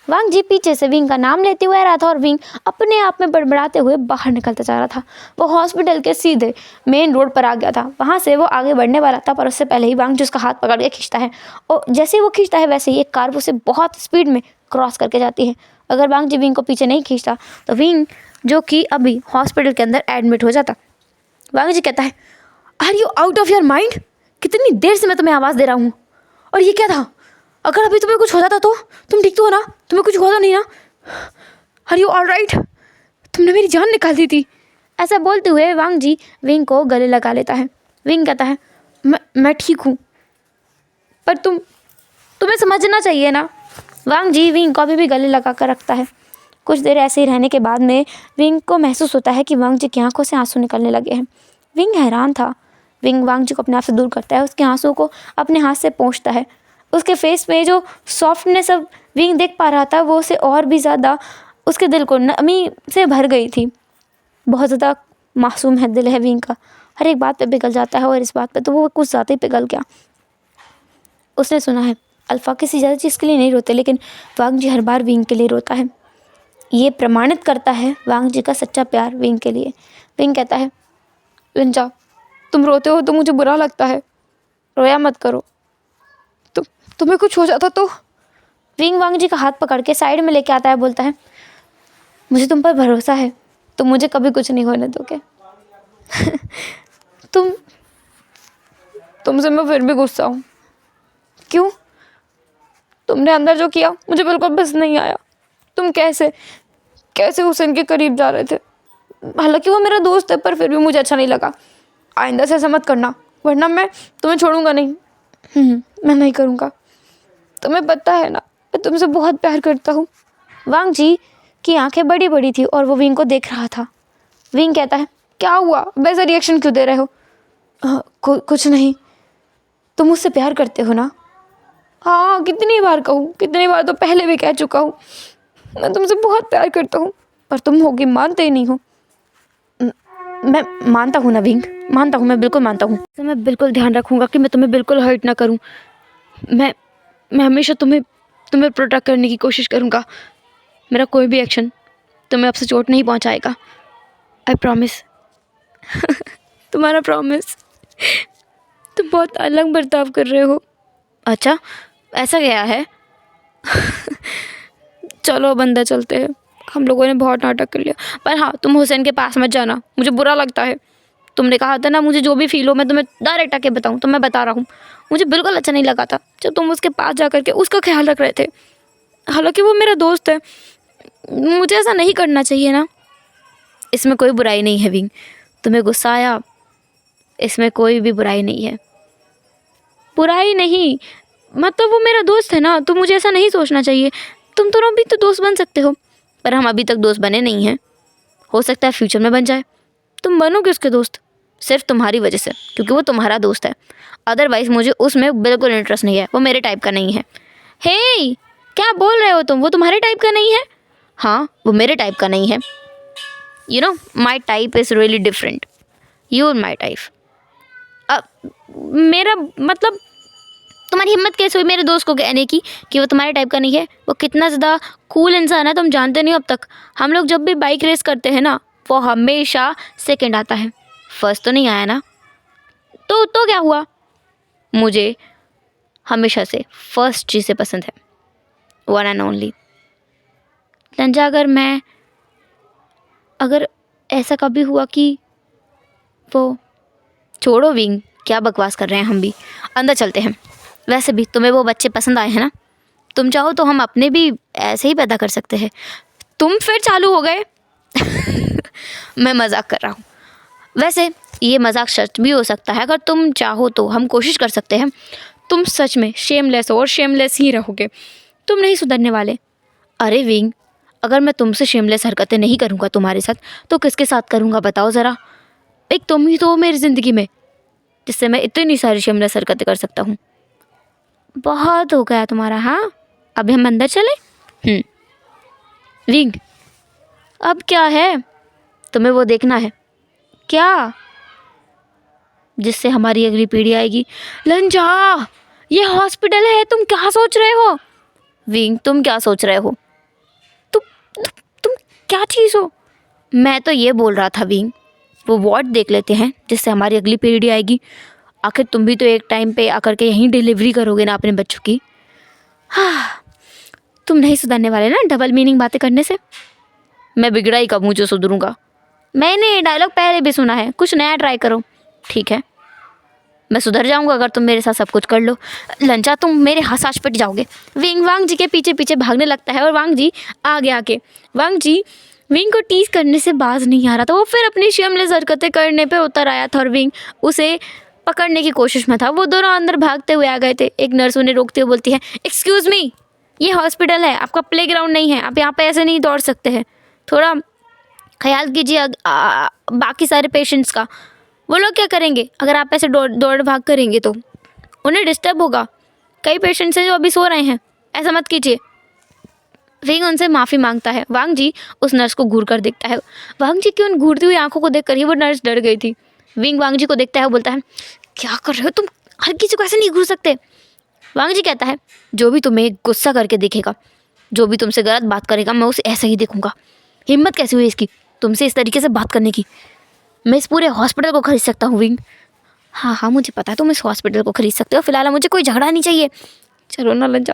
[SPEAKER 1] वांग जी पीछे से विंग का नाम लेते हुए आ रहा था, और विंग अपने आप में बड़बड़ाते हुए बाहर निकलता जा रहा था। वो हॉस्पिटल के सीधे मेन रोड पर आ गया था। वहाँ से वो आगे बढ़ने वाला था, पर उससे पहले ही वांग जी उसका हाथ पकड़ के खींचता है, और जैसे ही वो खींचता है वैसे ही एक कार उसे बहुत स्पीड में क्रॉस करके जाती है। अगर वांग जी विंग को पीछे नहीं खींचता तो विंग, जो कि अभी हॉस्पिटल के अंदर एडमिट हो जाता। वांग जी कहता है, are you out of your mind? कितनी देर से मैं तुम्हें आवाज़ दे रहा हूँ, और ये क्या था? अगर अभी तुम्हें कुछ हो जाता तो? तुम ठीक तो हो ना? तुम्हें कुछ हुआ तो नहीं ना? Are you all right? तुमने मेरी जान निकाल दी थी। ऐसा बोलते हुए वांग जी विंग को गले लगा लेता है। विंग कहता है, मैं ठीक हूँ, पर तुम्हें समझना चाहिए ना। वांग जी विंग को अभी भी गले लगा कर रखता है। कुछ देर ऐसे ही रहने के बाद में विंग को महसूस होता है कि वांग जी की आंखों से आंसू निकलने लगे हैं। विंग हैरान था। विंग वांग जी को अपने आप से दूर करता है, उसके आंसू को अपने हाथ से पोंछता है। उसके फेस में जो सॉफ्टनेस अब विंग देख पा रहा था वो उसे और भी ज़्यादा उसके दिल को नमी से भर गई थी। बहुत ज़्यादा मासूम है दिल है विंग का, हर एक बात पे पिघल जाता है, और इस बात पे तो वो कुछ ज़्यादा ही पिघल गया। उसने सुना है अल्फ़ा किसी ज़्यादा चीज़ के लिए नहीं रोते, लेकिन वांग जी हर बार विंग के लिए रोता है। ये प्रमाणित करता है वांग जी का सच्चा प्यार विंग के लिए। विंग कहता है, लिंजा, तुम रोते हो तो मुझे बुरा लगता है, रोया मत करो। तुम्हें कुछ हो जाता तो? विंग वांग जी का हाथ पकड़ के साइड में लेके आता है, बोलता है, मुझे तुम पर भरोसा है, तुम मुझे कभी कुछ नहीं होने दोगे। तुमसे मैं फिर भी गुस्सा हूँ। क्यों? तुमने अंदर जो किया मुझे बिल्कुल पसंद नहीं आया। तुम कैसे हुसैन के करीब जा रहे थे। हालांकि वो मेरा दोस्त है, पर फिर भी मुझे अच्छा नहीं लगा। आइंदा से ऐसा मत करना, वरना मैं तुम्हें छोड़ूंगा नहीं। मैं नहीं करूँगा। तुम्हें पता है ना, मैं तुमसे बहुत प्यार करता हूँ। वांग जी की आंखें बड़ी बड़ी थी और वो विंग को देख रहा था। विंग कहता है, क्या हुआ? वैसा रिएक्शन क्यों दे रहे हो? कुछ नहीं। तुम मुझसे प्यार करते हो ना? हाँ, कितनी बार कहूँ, कितनी बार तो पहले भी कह चुका हूँ। मैं तुमसे बहुत प्यार करता हूँ, पर तुम होगी मानते ही नहीं हो। मैं मानता हूँ ना विंग, मानता हूँ, मैं बिल्कुल मानता हूँ। तो मैं बिल्कुल ध्यान रखूँगा कि मैं तुम्हें बिल्कुल हर्ट ना करूँ। मैं हमेशा तुम्हें प्रोटेक्ट करने की कोशिश करूँगा। मेरा कोई भी एक्शन तुम्हें अब से चोट नहीं पहुँचाएगा। I promise. तुम्हारा प्रॉमिस। तुम बहुत अलग बर्ताव कर रहे हो। अच्छा, ऐसा क्या है? चलो अब अंदर चलते हैं, हम लोगों ने बहुत नाटक कर लिया। पर हाँ, तुम हुसैन के पास मत जाना, मुझे बुरा लगता है। तुमने कहा था ना मुझे जो भी फील हो मैं तुम्हें डायरेक्ट आके बताऊँ, तो मैं बता रहा हूँ। मुझे बिल्कुल अच्छा नहीं लगा था जब तुम उसके पास जा करके उसका ख्याल रख रहे थे। हालांकि वो मेरा दोस्त है, मुझे ऐसा नहीं करना चाहिए ना। इसमें कोई बुराई नहीं है विंग, तुम्हें गुस्सा आया, इसमें कोई भी बुराई नहीं है। बुराई नहीं, मतलब वो मेरा दोस्त है ना, तो मुझे ऐसा नहीं सोचना चाहिए। तुम दोनों भी तो दोस्त बन सकते हो, पर हम अभी तक दोस्त बने नहीं हैं। हो सकता है फ्यूचर में बन जाए। तुम बनोगे उसके दोस्त सिर्फ तुम्हारी वजह से, क्योंकि वो तुम्हारा दोस्त है। अदरवाइज़ मुझे उसमें बिल्कुल इंटरेस्ट नहीं है, वो मेरे टाइप का नहीं है। हे, क्या बोल रहे हो तुम? वो तुम्हारे टाइप का नहीं है? हाँ, वो मेरे टाइप का नहीं है। You know, my type is really different. You are my type. मेरा मतलब, तुम्हारी हिम्मत कैसे हुई मेरे दोस्त को कहने की कि वो तुम्हारे टाइप का नहीं है? वो कितना ज़्यादा कूल इंसान है, तुम जानते नहीं हो अब तक। हम लोग जब भी बाइक रेस करते हैं ना, वो हमेशा सेकंड आता है, फर्स्ट तो नहीं आया ना। तो क्या हुआ? मुझे हमेशा से फर्स्ट चीज़ें पसंद है, वन एंड ओनली। लंजा, अगर ऐसा कभी हुआ कि वो, छोड़ो विंग, क्या बकवास कर रहे हैं, हम भी अंदर चलते हैं। वैसे भी तुम्हें वो बच्चे पसंद आए हैं ना, तुम चाहो तो हम अपने भी ऐसे ही पैदा कर सकते हैं। तुम फिर चालू हो गए। मैं मजाक कर रहा हूँ। वैसे ये मजाक सच भी हो सकता है, अगर तुम चाहो तो हम कोशिश कर सकते हैं। तुम सच में शेमलेस हो और शेमलेस ही रहोगे, तुम नहीं सुधरने वाले। अरे विंग, अगर मैं तुमसे शेमलेस हरकतें नहीं करूँगा तुम्हारे साथ, तो किसके साथ करूँगा बताओ ज़रा? एक तुम ही तो हो मेरी ज़िंदगी में, जिससे मैं इतनी सारी शेमलेस हरकतें कर सकता हूँ। बहुत हो गया तुम्हारा। हाँ, अभी हम अंदर चले? विंग, अब क्या है? तुम्हें वो देखना है क्या जिससे हमारी अगली पीढ़ी आएगी? लंजा, ये हॉस्पिटल है, तुम क्या सोच रहे हो? विंग, तुम क्या सोच रहे हो? तुम क्या चीज़ हो? मैं तो ये बोल रहा था विंग, वो वार्ड देख लेते हैं जिससे हमारी अगली पीढ़ी आएगी। आखिर तुम भी तो एक टाइम पे आकर के यहीं डिलीवरी करोगे ना अपने बच्चों की। हाँ, तुम नहीं सुधरने वाले ना डबल मीनिंग बातें करने से। मैं बिगड़ा ही कब हूँ जो सुधरूंगा? मैंने ये डायलॉग पहले भी सुना है, कुछ नया ट्राई करो। ठीक है, मैं सुधर जाऊंगा अगर तुम मेरे साथ सब कुछ कर लो। लंचा, तुम मेरे हाथ आज पिट जाओगे। विंग वांग जी के पीछे पीछे भागने लगता है और वांग जी आगे आके वांग जी विंग को टीज करने से बाज नहीं आ रहा था। वो फिर अपनी शेमलेस हरकतें करने पे उतर आया था और विंग उसे पकड़ने की कोशिश में था। वो दोनों अंदर भागते हुए आ गए थे। एक नर्स उन्हें रोकते हुए बोलती है, एक्सक्यूज़ मी, ये हॉस्पिटल है, आपका प्लेग्राउंड नहीं है, आप यहाँ पे ऐसे नहीं दौड़ सकते हैं, थोड़ा ख्याल कीजिए बाकी सारे पेशेंट्स का। वो लोग क्या करेंगे अगर आप ऐसे दौड़ भाग करेंगे तो उन्हें डिस्टर्ब होगा। कई पेशेंट्स हैं जो अभी सो रहे हैं, ऐसा मत कीजिए। विंग उनसे माफ़ी मांगता है। वांग जी उस नर्स को घूर कर देखता है। वांग जी की उन घूरती हुई आंखों को देखकर ही वो नर्स डर गई थी। विंग वांग जी को देखता है, बोलता है, क्या कर रहे हो तुम, हर किसी को ऐसे नहीं घूर सकते। वांग जी कहता है, जो भी तुम्हें गुस्सा करके देखेगा, जो भी तुमसे गलत बात करेगा, मैं उसे ऐसे ही देखूंगा। हिम्मत कैसी हुई इसकी तुमसे इस तरीके से बात करने की। मैं इस पूरे हॉस्पिटल को खरीद सकता हूँ विंग। हाँ, मुझे पता है तुम इस हॉस्पिटल को खरीद सकते हो। फिलहाल मुझे कोई झगड़ा नहीं चाहिए। चलो ना लंजा,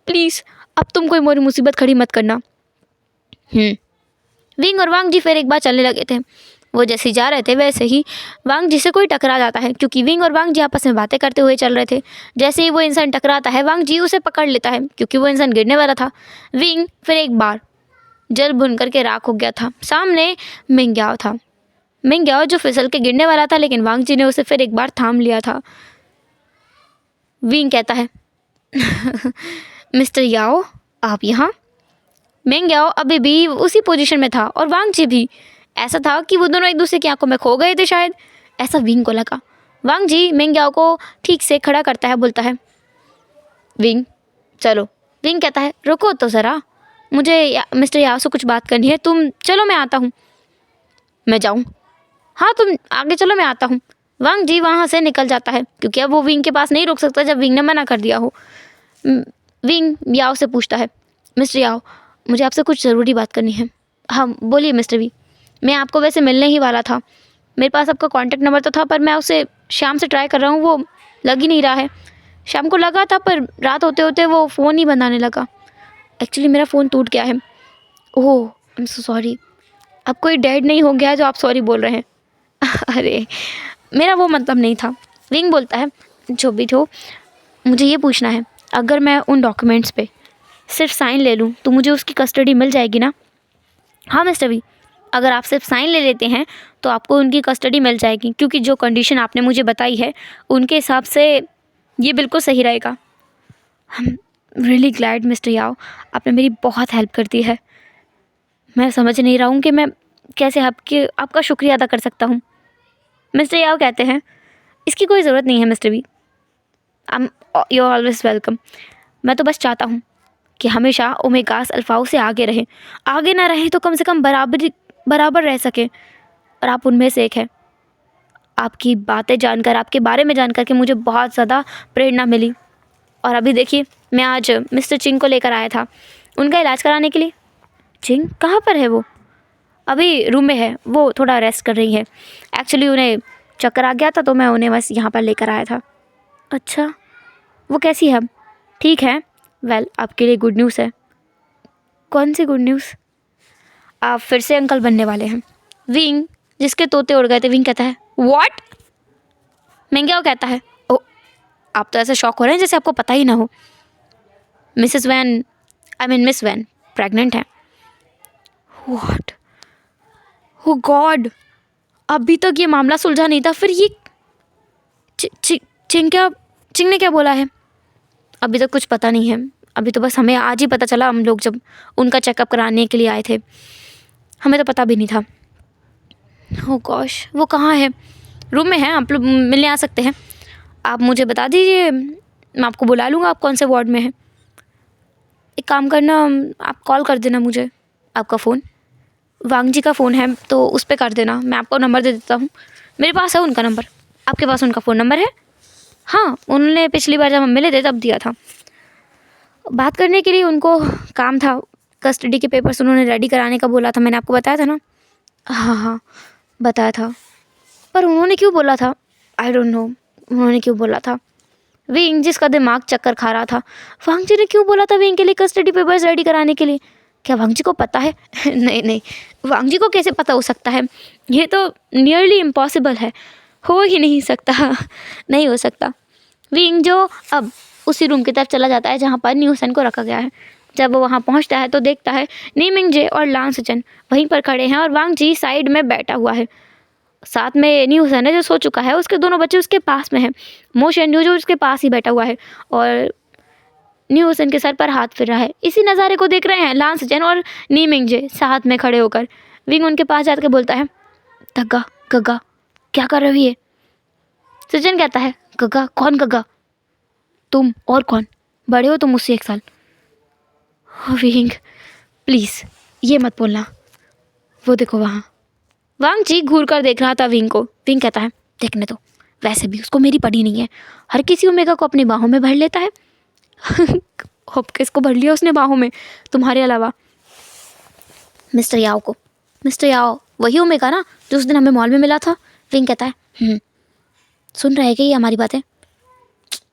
[SPEAKER 1] प्लीज़ अब तुम कोई मोरी मुसीबत खड़ी मत करना। विंग और वांग जी फिर एक बार चलने लगे थे। वो जैसे ही जा रहे थे वैसे ही वांग जी से कोई टकरा जाता है, क्योंकि विंग और वांग जी आपस में बातें करते हुए चल रहे थे। जैसे ही वो इंसान टकराता है, वांग जी उसे पकड़ लेता है, क्योंकि वो इंसान गिरने वाला था। विंग फिर एक बार जल भुन करके राख हो गया था। सामने मिंग्याओ था। मिंग्याओ जो फिसल के गिरने वाला था, लेकिन वांग जी ने उसे फिर एक बार थाम लिया था। विंग कहता है, मिस्टर याओ, आप यहाँ? मिंग्याओ अभी भी उसी पोजीशन में था और वांग जी भी। ऐसा था कि वो दोनों एक दूसरे की आंखों में खो गए थे शायद, ऐसा विंग को लगा। वांग जी मिंग्याओ को ठीक से खड़ा करता है, बोलता है, विंग चलो। विंग कहता है, रुको तो ज़रा, मुझे मिस्टर याओ से कुछ बात करनी है। तुम चलो, मैं आता हूँ। मैं जाऊँ? हाँ, तुम आगे चलो, मैं आता हूँ। वांग जी वहाँ से निकल जाता है, क्योंकि अब वो विंग के पास नहीं रुक सकता जब विंग ने मना कर दिया हो। विंग याओ से पूछता है, मिस्टर याओ, मुझे आपसे कुछ ज़रूरी बात करनी है। हाँ बोलिए मिस्टर वी। मैं आपको वैसे मिलने ही वाला था। मेरे पास आपका कॉन्टैक्ट नंबर तो था, पर मैं उसे शाम से ट्राई कर रहा हूँ, वो लग ही नहीं रहा है। शाम को लगा था, पर रात होते होते वो फ़ोन ही बंद आने लगा। एक्चुअली मेरा फ़ोन टूट गया है। ओह, आई एम सो सॉरी। अब कोई डेड नहीं हो गया है जो आप सॉरी बोल रहे हैं। अरे, मेरा वो मतलब नहीं था। विंग बोलता है, जो भी हो, मुझे ये पूछना है, अगर मैं उन डॉक्यूमेंट्स पे सिर्फ साइन ले लूँ तो मुझे उसकी कस्टडी मिल जाएगी ना? हाँ मिस्टर वी, अगर आप सिर्फ साइन ले लेते हैं तो आपको उनकी कस्टडी मिल जाएगी, क्योंकि जो कंडीशन आपने मुझे बताई है उनके हिसाब से ये बिल्कुल सही रहेगा। हम रियली ग्लैड मिस्टर याओ, आपने मेरी बहुत हेल्प कर दी है। मैं समझ नहीं रहा हूँ कि मैं कैसे आपका शुक्रिया अदा कर सकता हूँ। मिस्टर याओ कहते हैं, इसकी कोई ज़रूरत नहीं है mister V, you are always welcome. मैं तो बस चाहता हूँ कि हमेशा ओमेगास अल्फाओं से आगे रहें। आगे ना रहें तो कम से कम बराबर रह सकें, और आप उनमें से एक हैं। आपकी बातें जानकर, आपके बारे में जानकर के मुझे बहुत ज़्यादा प्रेरणा मिली। और अभी देखिए, मैं आज मिस्टर चिंग को लेकर आया था उनका इलाज कराने के लिए। चिंग कहाँ पर है? वो अभी रूम में है, वो थोड़ा रेस्ट कर रही है। एक्चुअली उन्हें चक्कर आ गया था तो मैं उन्हें बस यहाँ पर लेकर आया था। अच्छा, वो कैसी है अब? ठीक है। वेल, आपके लिए गुड न्यूज़ है। कौन सी गुड न्यूज़? आप फिर से अंकल बनने वाले हैं। विंग, जिसके तोते उड़ गए थे, विंग कहता है, व्हाट? मिंग्याओ कहता है, ओ, आप तो ऐसे शॉक हो रहे हैं जैसे आपको पता ही ना हो। मिस वैन प्रेग्नेंट है। व्हाट? ओ गॉड, अभी तक ये मामला सुलझा नहीं था, फिर ये चिंग ने क्या बोला है? अभी तक कुछ पता नहीं है। अभी तो बस हमें आज ही पता चला, हम लोग जब उनका चेकअप कराने के लिए आए थे, हमें तो पता भी नहीं था। ओह गॉश, वो कहाँ है? रूम में है, आप लोग मिलने आ सकते हैं। आप मुझे बता दीजिए, मैं आपको बुला लूँगा। आप कौन से वार्ड में हैं? एक काम करना, आप कॉल कर देना मुझे, आपका फ़ोन वांग जी का फ़ोन है तो उस पर कर देना। मैं आपको नंबर दे देता हूँ, मेरे पास है उनका नंबर। आपके पास उनका फ़ोन नंबर है? हाँ, उन्होंने पिछली बार जब हम मिले थे तब दिया था। बात करने के लिए उनको काम था, कस्टडी के पेपर्स उन्होंने रेडी कराने का बोला था। मैंने आपको बताया था ना? हाँ, बताया था। पर उन्होंने क्यों बोला था? आई डोंट नो, उन्होंने क्यों बोला था। विंग, जिसका दिमाग चक्कर खा रहा था, वांग जी ने क्यों बोला था विंग के लिए कस्टडी पेपर्स रेडी कराने के लिए? क्या वांग जी को पता है? नहीं, वांग जी को कैसे पता हो सकता है? ये तो नियरली इम्पॉसिबल है। हो ही नहीं सकता, नहीं हो सकता। विंग जो अब उसी रूम की तरफ चला जाता है जहाँ पर न्यूसन को रखा गया है। जब वो वहाँ पहुँचता है तो देखता है नी मिंगजे और लान सिचन वहीं पर खड़े हैं और वांग जी साइड में बैठा हुआ है। साथ में न्यूसन है जो सो चुका है, उसके दोनों बच्चे उसके पास में हैं। मो शेन्यू जो उसके पास ही बैठा हुआ है और न्यूसन के सर पर हाथ फिर रहा है। इसी नज़ारे को देख रहे हैं लान सिचन और नी मिंगजे साथ में खड़े होकर। विंग उनके पास जाकर बोलता है, गग्गा गग्गा क्या कर रही है? सिचन कहता है, गग्गा? कौन गग्गा? तुम और कौन? बड़े हो तुम मुझसे 1 साल। विंग प्लीज़ ये मत बोलना। वो देखो वहाँ। वांग जी घूर कर देख रहा था विंग को। विंग कहता है, देखने दो, वैसे भी उसको मेरी पड़ी नहीं है। हर किसी ओमेगा को अपनी बाहों में भर लेता है। अब किसको भर लिया उसने बाहों में तुम्हारे अलावा? मिस्टर याओ को। मिस्टर याओ वही ओमेगा ना जो उस दिन हमें मॉल में मिला था? विंग कहता है, सुन रहे हैं कि ये हमारी बातें?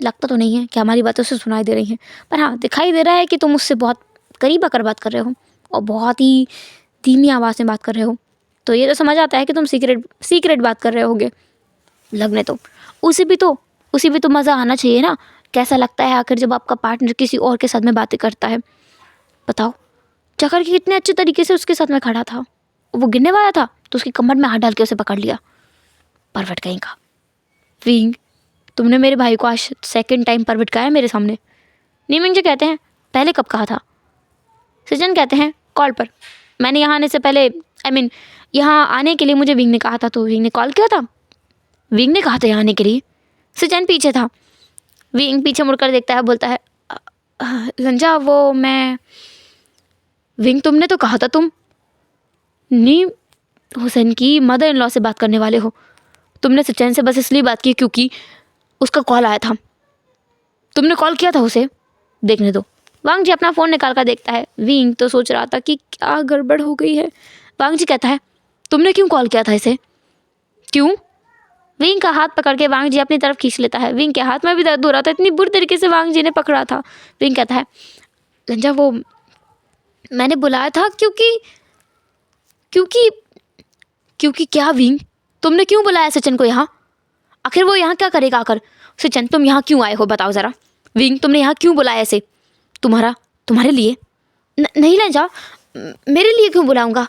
[SPEAKER 1] लगता तो नहीं है कि हमारी बातें उसे सुनाई दे रही हैं, पर हाँ दिखाई दे रहा है कि तुम उससे बहुत करीब आकर बात कर रहे हो और बहुत ही धीमी आवाज़ में बात कर रहे हो। तो ये तो समझ आता है कि तुम सीक्रेट बात कर रहे होगे। लगने तो उसे भी तो मज़ा आना चाहिए ना। कैसा लगता है आखिर जब आपका पार्टनर किसी और के साथ में बातें करता है? बताओ, चकर के कितने अच्छे तरीके से उसके साथ में खड़ा था। वो गिरने वाला था तो उसकी कमर में हाथ डाल के उसे पकड़ लिया। परवट कहीं का। विंग तुमने मेरे भाई को आज 2nd टाइम परवट का है मेरे सामने। नीमिंग जी कहते हैं, पहले कब कहा था? सिजन कहते हैं, कॉल पर। मैंने यहाँ आने से पहले यहाँ आने के लिए मुझे विंग ने कहा था, तो विंग ने कॉल किया था। विंग ने कहा था यहाँ आने के लिए? सिजन पीछे था। विंग पीछे मुड़कर देखता है, बोलता है, लंजा वो मैं। विंग तुमने तो कहा था तुम नी हुसैन की मदर इन लॉ से बात करने वाले हो। तुमने सचैन से बस इसलिए बात की क्योंकि उसका कॉल आया था। तुमने कॉल किया था उसे? देखने दो। वांग जी अपना फ़ोन निकाल कर देखता है। विंग तो सोच रहा था कि क्या गड़बड़ हो गई है। वांग जी कहता है, तुमने क्यों कॉल किया था इसे? क्यों? विंग का हाथ पकड़ के वांग जी अपनी तरफ खींच लेता है। विंग के हाथ में भी दर्द हो रहा था, इतनी बुरी तरीके से वांग जी ने पकड़ा था। विंग कहता है, लंजा वो मैंने बुलाया था क्योंकि क्योंकि क्योंकि क्या? विंग तुमने क्यों बुलाया सचिन को यहाँ? आखिर वो यहाँ क्या करेगा आकर? सचिन तुम यहाँ क्यों आए हो बताओ ज़रा। विंग तुमने यहाँ क्यों बुलाया इसे? तुम्हारे लिए? नहीं लंजा, मेरे लिए क्यों बुलाऊंगा?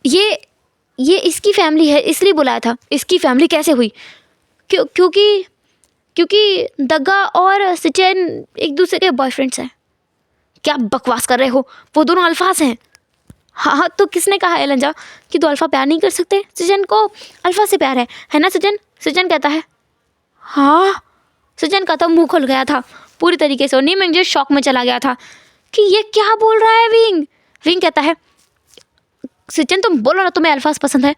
[SPEAKER 1] ये इसकी फैमिली है इसलिए बुलाया था। इसकी फैमिली कैसे हुई? क्योंकि दग्गा और सचिन एक दूसरे के बॉयफ्रेंड्स हैं। क्या बकवास कर रहे हो? वो दोनों अल्फाज हैं। हाँ तो किसने कहा है लंजा कि तो अल्फ़ा प्यार नहीं कर सकते? सचिन को अल्फ़ा से प्यार है ना सचिन? सचिन कहता है, हाँ। सचिन का तो मुंह खुल गया था पूरी तरीके से और नी मिंगजे शॉक में चला गया था कि ये क्या बोल रहा है विंग। विंग कहता है, सचिन तुम बोलो ना तुम्हें अल्फाज पसंद है।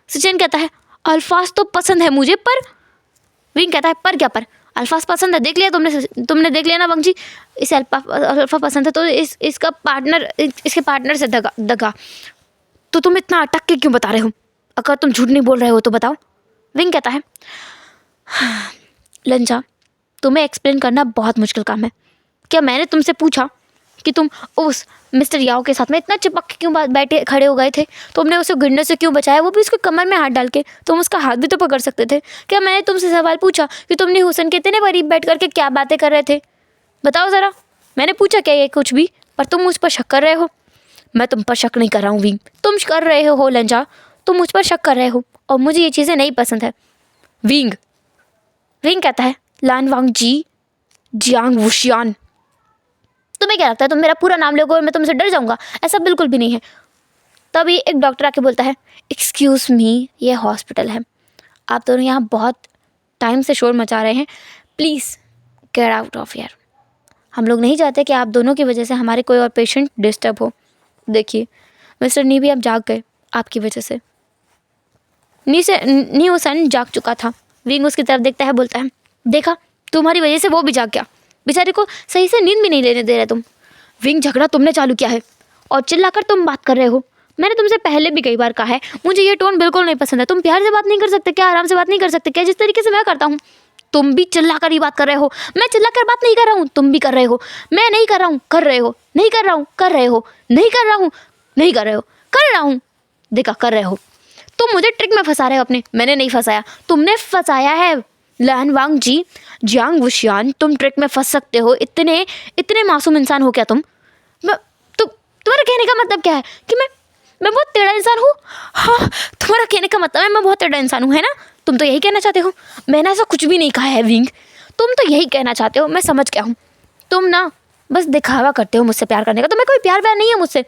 [SPEAKER 1] सचिन कहता है, अल्फाज तो पसंद है मुझे, पर। विंग कहता है, पर क्या पर? अल्फाज पसंद है, देख लिया तुमने देख लिया ना वंग जी। इसे अल्फा पसंद है तो इसके पार्टनर से दगा। तो तुम इतना अटक के क्यों बता रहे हो? अगर तुम झूठ नहीं बोल रहे हो तो बताओ। विंग कहता है, लंजा तुम्हें एक्सप्लेन करना बहुत मुश्किल काम है। क्या मैंने तुमसे पूछा कि तुम उस मिस्टर याओ के साथ में इतना चिपक के क्यों बैठे खड़े हो गए थे? तुमने उसे गिरने से क्यों बचाया, वो भी उसके कमर में हाथ डाल के? तुम उसका हाथ भी तो पकड़ सकते थे। क्या मैंने तुमसे सवाल पूछा कि तुमने हुसैन के इतने करीब बैठ करके क्या बातें कर रहे थे? बताओ ज़रा। मैंने पूछा क्या ये कुछ भी? पर तुम मुझ पर शक कर रहे हो। मैं तुम पर शक नहीं कर रहा हूँ विंग, तुम कर रहे हो लंजा। तुम मुझ पर शक कर रहे हो और मुझे ये चीज़ें नहीं पसंद है। विंग कहता है, लान वांग जी जियांग वुशियान। तुम्हें क्या लगता है तुम मेरा पूरा नाम लोगे और मैं तुमसे डर जाऊंगा? ऐसा बिल्कुल भी नहीं है। तभी एक डॉक्टर आके बोलता है, एक्सक्यूज़ मी, ये हॉस्पिटल है, आप दोनों यहाँ बहुत टाइम से शोर मचा रहे हैं, please get out of here. हम लोग नहीं चाहते कि आप दोनों की वजह से हमारे कोई और पेशेंट डिस्टर्ब हो। देखिए मिस्टर नी भी अब जाग गए आपकी वजह से। नी हुसैन जाग चुका था। विंग उसकी तरफ देखता है, बोलता है, देखा तुम्हारी वजह से वो भी जाग गया। बेचारे को सही से नींद भी नहीं लेने दे रहे तुम। विंग झगड़ा तुमने चालू किया है और चिल्लाकर तुम बात कर रहे हो। मैंने तुमसे पहले भी कई बार कहा है, मुझे ये टोन बिल्कुल नहीं पसंद है। तुम प्यार से बात नहीं कर सकते क्या? आराम से बात नहीं कर सकते क्या? जिस तरीके से मैं करता हूँ। तुम भी चिल्लाकर ही बात कर रहे हो। मैं चिल्लाकर बात नहीं कर रहा हूँ, तुम भी कर रहे हो। मैं नहीं कर रहा हूँ, कर रहे हो। नहीं कर रहा हूँ, कर रहे हो। नहीं कर रहा हूँ, नहीं कर रहे हो। कर रहा हूँ, देखा कर रहे हो। तुम मुझे ट्रिक में फंसा रहे हो अपने। मैंने नहीं फंसाया, तुमने फंसाया है लान वांग जी। जियांग वुशियान, तुम ट्रिक में फंस सकते हो, इतने मासूम इंसान हो क्या तुम? तुम्हारा कहने का मतलब क्या है कि मैं बहुत टेढ़ा इंसान हूँ? हाँ, तुम्हारा कहने का मतलब है मैं बहुत टेढ़ा इंसान हूँ, है ना? तुम तो यही कहना चाहते हो। मैंने ऐसा कुछ भी नहीं कहा है विंग, तुम तो यही कहना चाहते हो। मैं समझ गया हूँ, तुम ना बस दिखावा करते हो मुझसे प्यार करने का। तुम्हें कोई प्यार व्यार नहीं है मुझसे।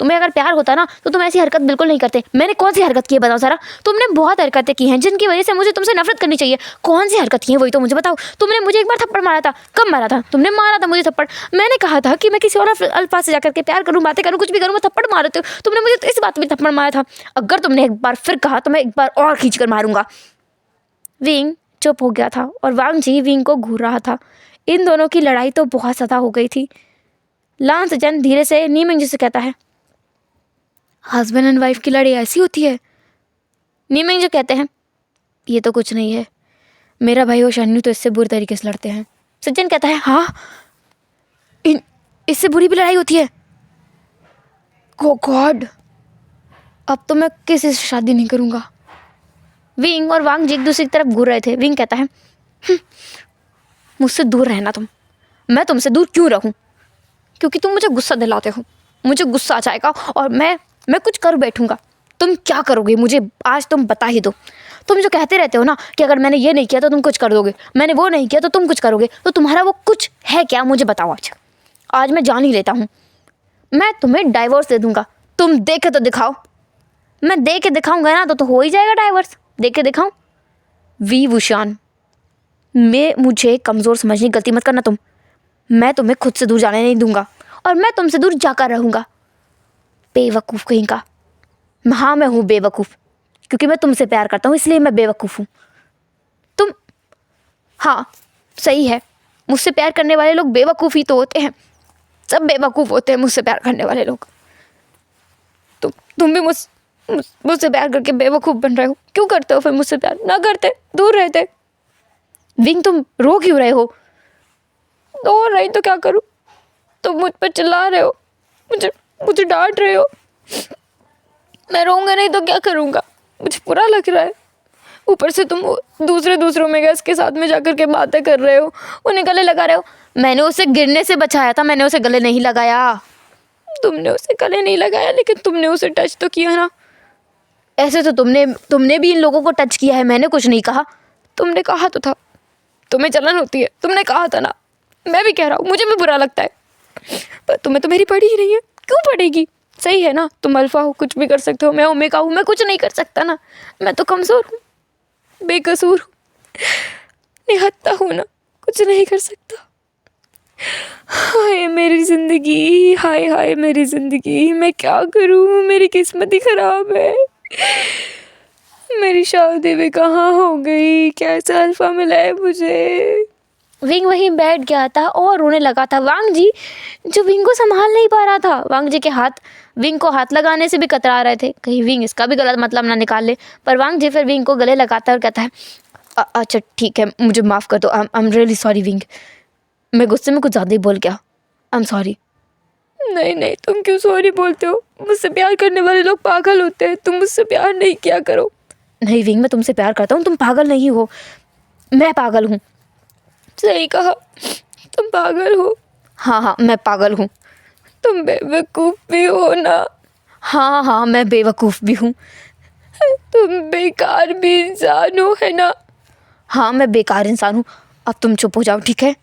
[SPEAKER 1] तुम्हें अगर प्यार होता ना तो तुम ऐसी हरकत बिल्कुल नहीं करते। मैंने कौन सी हरकत की है बताओ सारा? तुमने बहुत हरकतें की हैं जिनकी वजह से मुझे तुमसे नफरत करनी चाहिए। कौन सी हरकत की है वही तो मुझे बताओ। तुमने मुझे एक बार थप्पड़ मारा था। कब मारा था? तुमने मारा था मुझे थप्पड़। मैंने कहा था कि मैं किसी और अल्फाज से जाकर के प्यार करूँ, बातें करूँ, कुछ भी करूँ, मैं थप्पड़ मारते हो। तुमने मुझे तो इस बात में थप्पड़ मारा था। अगर तुमने एक बार फिर कहा तो मैं एक बार और खींच कर मारूंगा। विंग चुप हो गया था और वांग जी विंग को घूर रहा था। इन दोनों की लड़ाई तो बहुत ज़्यादा हो गई थी। लान सजन धीरे से नीमिंग जी से कहता है, हस्बैंड एंड वाइफ की लड़ाई ऐसी होती है? नीमिंग जी कहते हैं, ये तो कुछ नहीं है, मेरा भाई और शान्यू तो इससे बुरी तरीके से लड़ते हैं। सज्जन कहता है, हाँ, इससे बुरी भी लड़ाई होती है? गॉड, अब तो मैं किसी से शादी नहीं करूँगा। विंग और वांग जी एक दूसरे की तरफ घूर रहे थे। विंग कहता है, मुझसे दूर रहना तुम। मैं तुमसे दूर क्यों रहूं? क्योंकि तुम मुझे गुस्सा दिलाते हो। मुझे गुस्सा आ जाएगा और मैं कुछ कर बैठूंगा। तुम क्या करोगे मुझे आज तुम बता ही दो। तुम जो कहते रहते हो ना कि अगर मैंने ये नहीं किया तो तुम कुछ कर दोगे, मैंने वो नहीं किया तो तुम कुछ करोगे, तो तुम्हारा वो कुछ है क्या? मुझे बताओ। आज मैं जान ही लेता हूँ। मैं तुम्हें डाइवोर्स दे दूंगा। तुम दे के तो दिखाओ। मैं दे के दिखाऊंगा ना तो हो ही जाएगा डाइवोर्स। दे के दिखाऊं? वी वुशान, मुझे कमज़ोर समझने की गलती मत करना तुम। मैं तुम्हें खुद से दूर जाने नहीं दूंगा और मैं तुमसे दूर जाकर रहूँगा। बेवकूफ़ कहीं का। हाँ, मैं हूँ बेवकूफ़, क्योंकि मैं तुमसे प्यार करता हूँ इसलिए मैं बेवकूफ़ हूँ। तुम, हाँ सही है, मुझसे प्यार करने वाले लोग बेवकूफ़ ही तो होते हैं। सब बेवकूफ़ होते हैं मुझसे प्यार करने वाले लोग। तुम भी मुझसे प्यार करके बेवकूफ़ बन रहे हो। क्यों करते हो फिर मुझसे प्यार? ना करते, दूर रहते। विंग, तुम रो क्यों रहे हो? रो रही तो क्या करूं? तुम मुझ पर चिल्ला रहे हो, मुझे डांट रहे हो। मैं रोऊंगा नहीं तो क्या करूंगा? मुझे बुरा लग रहा है। ऊपर से तुम दूसरों में गैस के साथ में जाकर के बातें कर रहे हो, उन्हें गले लगा रहे हो। मैंने उसे गिरने से बचाया था, मैंने उसे गले नहीं लगाया। तुमने उसे गले नहीं लगाया, लेकिन तुमने उसे टच तो किया ना। ऐसे तो तुमने भी इन लोगों को टच किया है, मैंने कुछ नहीं कहा। तुमने कहा तो था, तुम्हें जलन होती है, तुमने कहा था ना। मैं भी कह रहा हूँ, मुझे भी बुरा लगता है, पर तुम्हें तो मेरी पड़ी ही नहीं है। क्यों पड़ेगी? सही है ना, तुम अल्फा हो, कुछ भी कर सकते हो। मैं ओमेगा हूँ, मैं कुछ नहीं कर सकता ना। मैं तो कमज़ोर हूँ, बेकसूर हूँ, निहत्था हूँ ना, कुछ नहीं कर सकता। हाय मेरी ज़िंदगी, हाय हाय मेरी ज़िंदगी, मैं क्या करूँ? मेरी किस्मत ही ख़राब है। मेरी शादी भी कहाँ हो गई? कैसा अल्फा मिला है मुझे? विंग वहीं बैठ गया था और रोने लगा था। वांग जी जो विंग को संभाल नहीं पा रहा था, वांग जी के हाथ विंग को हाथ लगाने से भी कतरा रहे थे, कहीं विंग इसका भी गलत मतलब ना निकाल ले। पर वांग जी फिर विंग को गले लगाता है और कहता है, अच्छा ठीक है, मुझे माफ़ कर दो। I am really sorry wing, मैं गुस्से में कुछ ज़्यादा ही बोल गया। I am sorry. नहीं, तुम क्यों सॉरी बोलते हो? मुझसे प्यार करने वाले लोग पागल होते हैं, तुम मुझसे प्यार नहीं किया करो। नहीं विंग, मैं तुमसे प्यार करता हूँ, तुम पागल नहीं हो। मैं पागल हूँ। सही कहा, तुम पागल हो। हाँ, मैं पागल हूँ। तुम बेवकूफ़ भी हो ना? हाँ, मैं बेवकूफ़ भी हूँ। तुम बेकार भी इंसान हो, है ना? हाँ, मैं बेकार इंसान हूँ। अब तुम चुप हो जाओ, ठीक है?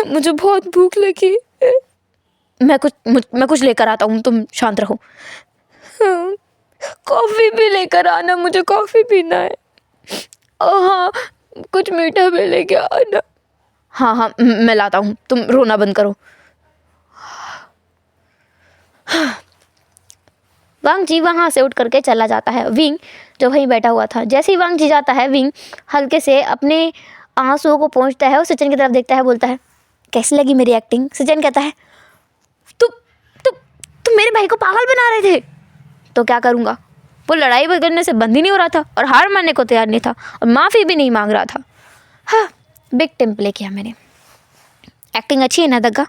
[SPEAKER 1] मुझे बहुत भूख लगी। मैं कुछ लेकर आता हूँ, तुम शांत रहो। कॉफ़ी भी लेकर आना, मुझे कॉफ़ी पीना है। हाँ, कुछ मीठा भी लेके आना। हाँ, मैं लाता हूँ, तुम रोना बंद करो। वांग जी वहाँ से उठ करके चला जाता है। विंग जो वहीं बैठा हुआ था, जैसे ही वांग जी जाता है, विंग हल्के से अपने आंसुओं को पोंछता है और सचिन की तरफ देखता है, बोलता है, कैसी लगी मेरी एक्टिंग? सचिन कहता है, तुम मेरे भाई को पागल बना रहे थे। तो क्या करूँगा? वो लड़ाई करने से बंद ही नहीं हो रहा था और हार मानने को तैयार नहीं था और माफ़ी भी नहीं मांग रहा था। हाँ, बिग टेम्प प्ले किया मैंने। एक्टिंग अच्छी है ना दग्गा?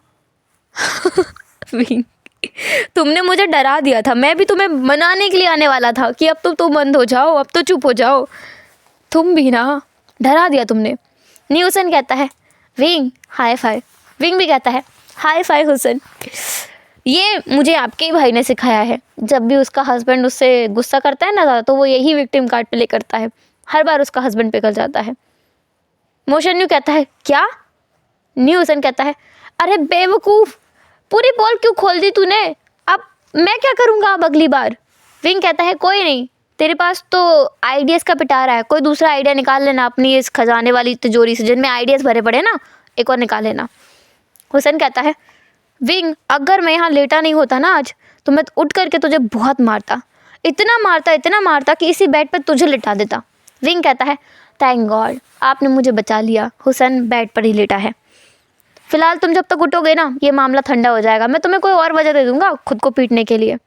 [SPEAKER 1] विंग तुमने मुझे डरा दिया था, मैं भी तुम्हें मनाने के लिए आने वाला था कि अब तो तुम बंद हो जाओ, अब तो चुप हो जाओ। तुम भी ना, डरा दिया तुमने। न्यूसन कहता है विंग हाई फाई। विंग भी कहता है हाई फाई हुसन। ये मुझे आपके ही भाई ने सिखाया है। जब भी उसका हस्बैंड उससे गुस्सा करता है ना ज़्यादा, तो वो यही विक्टिम कार्ड प्ले करता है। हर बार उसका हस्बैंड पिघल जाता है। मोशन न्यू कहता है क्या? न्यूसन कहता है अरे बेवकूफ़, पूरी बॉल क्यों खोल दी तूने? अब मैं क्या करूँगा अब अगली बार? विंग कहता है कोई नहीं, तेरे पास तो आइडियाज़ का पिटारा है, कोई दूसरा आइडिया निकाल लेना अपनी इस खजाने वाली तिजोरी से जिनमें आइडियाज़ भरे पड़े ना, एक और निकाल लेना। हुसैन कहता है विंग, अगर मैं यहाँ लेटा नहीं होता ना आज, तो मैं उठ करके तुझे बहुत मारता, इतना मारता कि इसी बेड पर तुझे लिटा देता। विंग कहता है थैंक गॉड आपने मुझे बचा लिया। हुसैन बेड पर ही लेटा है। फिलहाल तुम जब तक उठोगे ना, ये मामला ठंडा हो जाएगा, मैं तुम्हें कोई और वजह दे दूंगा खुद को पीटने के लिए।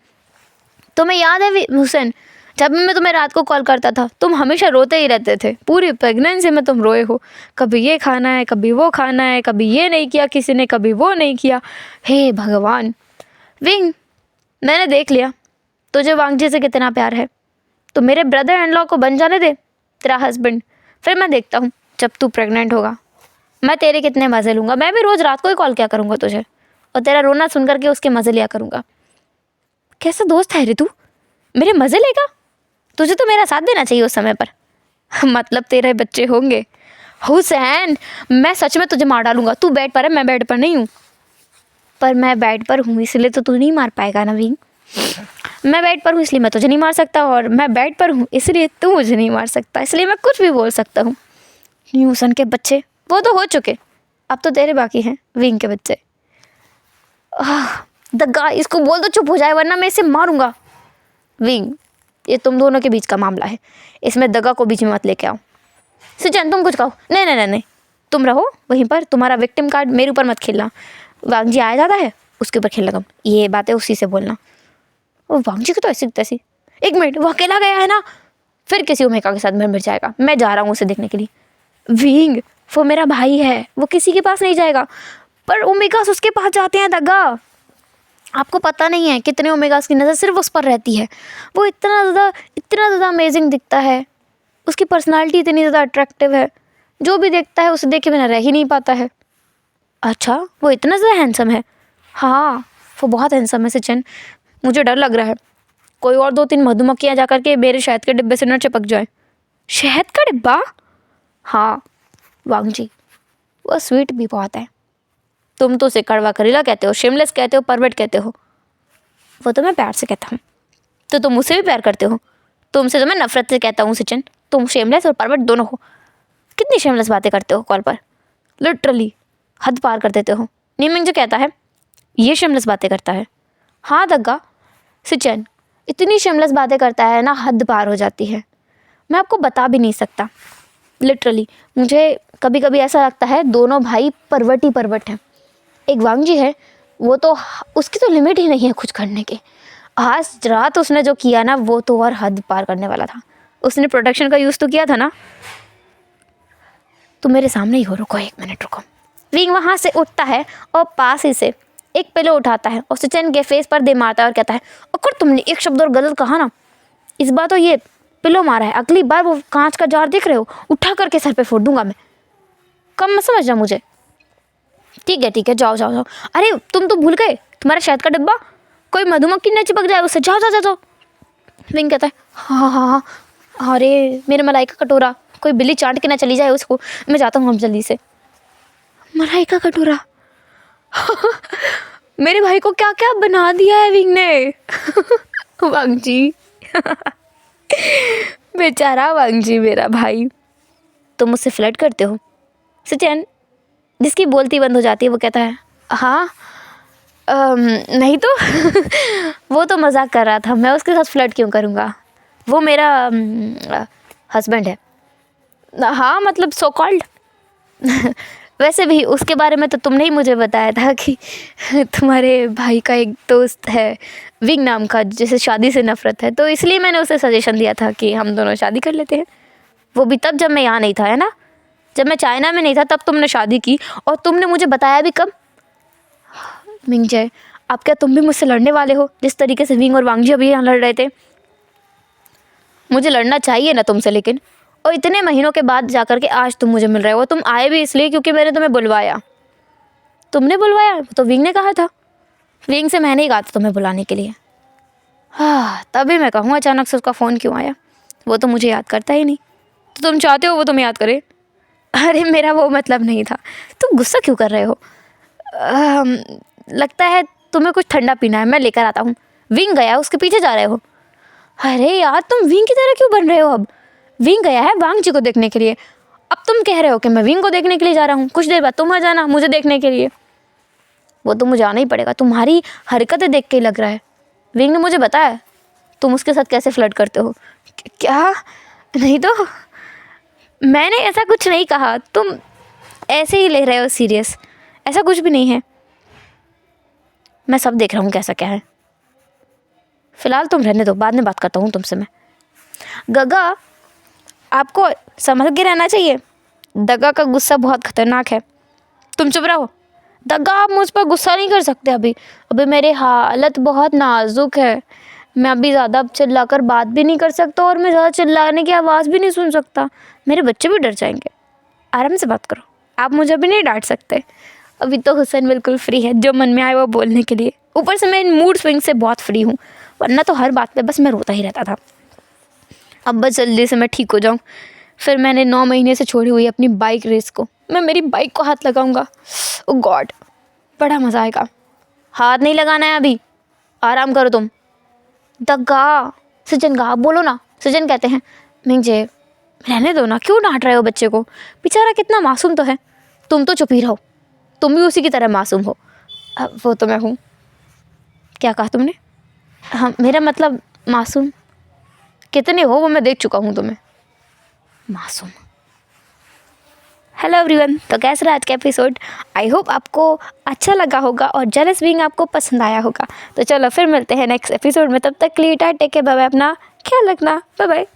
[SPEAKER 1] तुम्हें याद है हुसैन, जब मैं तुम्हें रात को कॉल करता था, तुम हमेशा रोते ही रहते थे। पूरी प्रेगनेंसी में तुम रोए हो, कभी ये खाना है, कभी वो खाना है, कभी ये नहीं किया किसी ने, कभी वो नहीं किया। हे भगवान। विंग, मैंने देख लिया तुझे वांगजी से कितना प्यार है, तो मेरे ब्रदर इन लॉ को बन जाने दे तेरा हस्बैंड, फिर मैं देखता हूँ जब तू प्रेग्नेंट होगा मैं तेरे कितने मज़े लूँगा। मैं भी रोज़ रात को ही कॉल किया करूँगा तुझे, और तेरा रोना सुन करके उसके मज़े लिया करूँगा। कैसा दोस्त है रे तू, मेरे मज़े लेगा? तुझे तो मेरा साथ देना चाहिए उस समय पर। मतलब तेरे बच्चे होंगे। हुसैन, मैं सच में तुझे मार डालूंगा। तू बेड पर है, मैं बेड पर नहीं हूँ। पर मैं बेड पर हूँ इसलिए तो तू नहीं मार पाएगा ना विंग। मैं बेड पर हूँ इसलिए मैं तुझे नहीं मार सकता, और मैं बेड पर हूँ इसलिए तू मुझे नहीं मार सकता, इसलिए मैं कुछ भी बोल सकता हूँ। न्यूसन के बच्चे वो तो हो चुके, अब तो तेरे बाकी हैं विंग के बच्चे। दग्गा, इसको बोल दो चुप हो जाए वरना मैं इसे मारूंगा। विंग, ये तुम दोनों के बीच का मामला है, इसमें दगा को बीच में मत लेके आओ। सिचन तुम कुछ कहो। नहीं नहीं नहीं नहीं, तुम रहो वहीं पर, तुम्हारा विक्टिम कार्ड मेरे ऊपर मत खेलना। वांगजी आया जाता है उसके ऊपर खेलना तुम, ये बातें उसी से बोलना। और वांगजी को तो ऐसी तैसी। एक मिनट, वो अकेला गया है ना, फिर किसी ओमेगा के साथ मिल जाएगा। मैं जा रहा हूँ उसे देखने के लिए। विंग, वो मेरा भाई है, वो किसी के पास नहीं जाएगा, पर ओमेगास उसके पास जाते हैं दगा। आपको पता नहीं है कितने ओमेगास की नज़र सिर्फ उस पर रहती है। वो इतना ज़्यादा अमेजिंग दिखता है, उसकी पर्सनालिटी इतनी ज़्यादा अट्रैक्टिव है, जो भी देखता है उसे देखे बिना रह ही नहीं पाता है। अच्छा, वो इतना ज़्यादा हैंडसम है? हाँ, वो बहुत हैंडसम है सचिन। मुझे डर लग रहा है कोई और 2-3 मधुमक्खियाँ जा कर के मेरे शहद के डिब्बे से न चिपक जाए। शहद का डिब्बा? हाँ वांगजी, वो स्वीट भी बहुत है। तुम तो उसे कड़वा करेला कहते हो, शिमलेस कहते हो, परवट कहते हो। वो तो मैं प्यार से कहता हूँ। तो तुम मुझसे भी प्यार करते हो? तुमसे तो मैं नफरत से कहता हूँ सचिन। तुम शेमलेस और परवट दोनों हो। कितनी शेमलेस बातें करते हो कॉल पर, लिटरली हद पार कर देते हो। नीमिंग जो कहता है ये शेमलेस बातें करता है। हाँ दग्गा, सचिन इतनी शेमलेस बातें करता है ना, हद पार हो जाती है। मैं आपको बता भी नहीं सकता। लिटरली मुझे कभी कभी ऐसा लगता है दोनों भाई परवट ही परवट हैं। एक वांगजी है, वो तो उसकी तो लिमिट ही नहीं है कुछ करने के। आज रात उसने जो किया ना, वो तो और हद पार करने वाला था। उसने प्रोटेक्शन का यूज़ तो किया था ना। तुम मेरे सामने ही हो, रुको 1 मिनट रुको। विंग वहाँ से उठता है और पास ही से एक पिलो उठाता है और सचिन के फेस पर दे मारता है और कहता है अगर तुमने एक शब्द और गलत कहा ना, इस बार तो ये पिलो मारा है, अगली बार वो कांच का जार देख रहे हो, उठा करके सर पे फोड़ दूंगा मैं। कम मत समझना मुझे। ठीक है, जाओ जाओ जाओ। अरे तुम तो भूल गए, तुम्हारा शहद का डिब्बा, कोई मधुमक्खी न चिपक जाए उससे। जाओ जाओ जाओ जाओ। विंग कहता है हाँ, अरे मेरे मलाई का कटोरा, कोई बिल्ली चाट के ना चली जाए उसको। मैं जाता हूँ अब जल्दी से। मलाई का कटोरा मेरे भाई को क्या क्या बना दिया है विंग ने। वांगजी बेचारा वांगजी मेरा भाई। तुम मुझसे फ्लर्ट करते हो? सचिन, जिसकी बोलती बंद हो जाती है, वो कहता है हाँ नहीं तो वो तो मजाक कर रहा था, मैं उसके साथ फ्लर्ट क्यों करूँगा, वो मेरा हस्बैंड है। हाँ मतलब सो कॉल्ड। वैसे भी उसके बारे में तो तुमने ही मुझे बताया था कि तुम्हारे भाई का एक दोस्त है विंग नाम का, जिसे शादी से नफरत है, तो इसलिए मैंने उसे सजेशन दिया था कि हम दोनों शादी कर लेते हैं। वो भी तब जब मैं यहाँ नहीं था, है ना, जब मैं चाइना में नहीं था, तब तुमने शादी की। और तुमने मुझे बताया भी कब? मिंगजे, अब क्या तुम भी मुझसे लड़ने वाले हो, जिस तरीके से विंग और वांगजी अभी यहाँ लड़ रहे थे? मुझे लड़ना चाहिए ना तुमसे, लेकिन और इतने महीनों के बाद जाकर के आज तुम मुझे मिल रहे हो। तुम आए भी इसलिए क्योंकि मैंने तुम्हें बुलवाया। तुमने बुलवाया तो विंग ने कहा था। विंग से मैंने ही कहा था तुम्हें बुलाने के लिए। हाँ, तभी मैं कहूँ अचानक से उसका फ़ोन क्यों आया। वो तो मुझे याद करता ही नहीं, तो तुम चाहते हो वो तुम्हें याद करे? अरे मेरा वो मतलब नहीं था। तुम गुस्सा क्यों कर रहे हो? लगता है तुम्हें कुछ ठंडा पीना है, मैं लेकर आता हूँ। विंग गया, उसके पीछे जा रहे हो? अरे यार, तुम विंग की तरह क्यों बन रहे हो? अब विंग गया है वांगजी को देखने के लिए, अब तुम कह रहे हो कि मैं विंग को देखने के लिए जा रहा हूँ। कुछ देर बाद तुम आ जाना मुझे देखने के लिए। वो तो मुझे आना ही पड़ेगा, तुम्हारी हरकतें देख के ही लग रहा है। विंग ने मुझे बताया तुम उसके साथ कैसे फ्लर्ट करते हो। क्या? नहीं तो मैंने ऐसा कुछ नहीं कहा, तुम ऐसे ही ले रहे हो सीरियस। ऐसा कुछ भी नहीं है, मैं सब देख रहा हूँ कैसा क्या है। फ़िलहाल तुम रहने दो, बाद में बात करता हूँ तुमसे मैं। गगा, आपको समझ के रहना चाहिए। दगा का गुस्सा बहुत ख़तरनाक है। तुम चुप रहो। दगा, आप मुझ पर गुस्सा नहीं कर सकते। अभी मेरी हालत बहुत नाजुक है। मैं अभी ज़्यादा चिल्लाकर बात भी नहीं कर सकता और मैं ज़्यादा चिल्लाने की आवाज़ भी नहीं सुन सकता। मेरे बच्चे भी डर जाएंगे। आराम से बात करो, आप मुझे अभी नहीं डांट सकते। अभी तो हुसैन बिल्कुल फ्री है, जो मन में आए वो बोलने के लिए। ऊपर से मैं इन मूड स्विंग से बहुत फ्री हूँ, वरना तो हर बात पे बस मैं रोता ही रहता था। अब बस जल्दी से मैं ठीक हो जाऊँ। फिर मैंने 9 महीने से छोड़ी हुई अपनी बाइक रेस को, मैं मेरी बाइक को हाथ लगाऊंगा। ओ गॉड, बड़ा मज़ा आएगा। हाथ नहीं लगाना है अभी, आराम करो तुम। दगा, सजन का आप बोलो ना, सजन कहते हैं। मुझे रहने दो ना, क्यों डांट रहे हो बच्चे को? बेचारा कितना मासूम तो है। तुम तो चुप ही रहो, तुम भी उसी की तरह मासूम हो। वो तो मैं हूँ। क्या कहा तुमने? हाँ, मेरा मतलब मासूम कितने हो वो मैं देख चुका हूँ तुम्हें। मासूम। हेलो एवरीवन, तो कैसा रहा आज का एपिसोड? आई होप आपको अच्छा लगा होगा और जेलस बीइंग आपको पसंद आया होगा। तो चलो फिर मिलते हैं नेक्स्ट एपिसोड में, तब तक के लिए टेक केयर, बाय बाय, अपना ख्याल रखना, बाय बाय।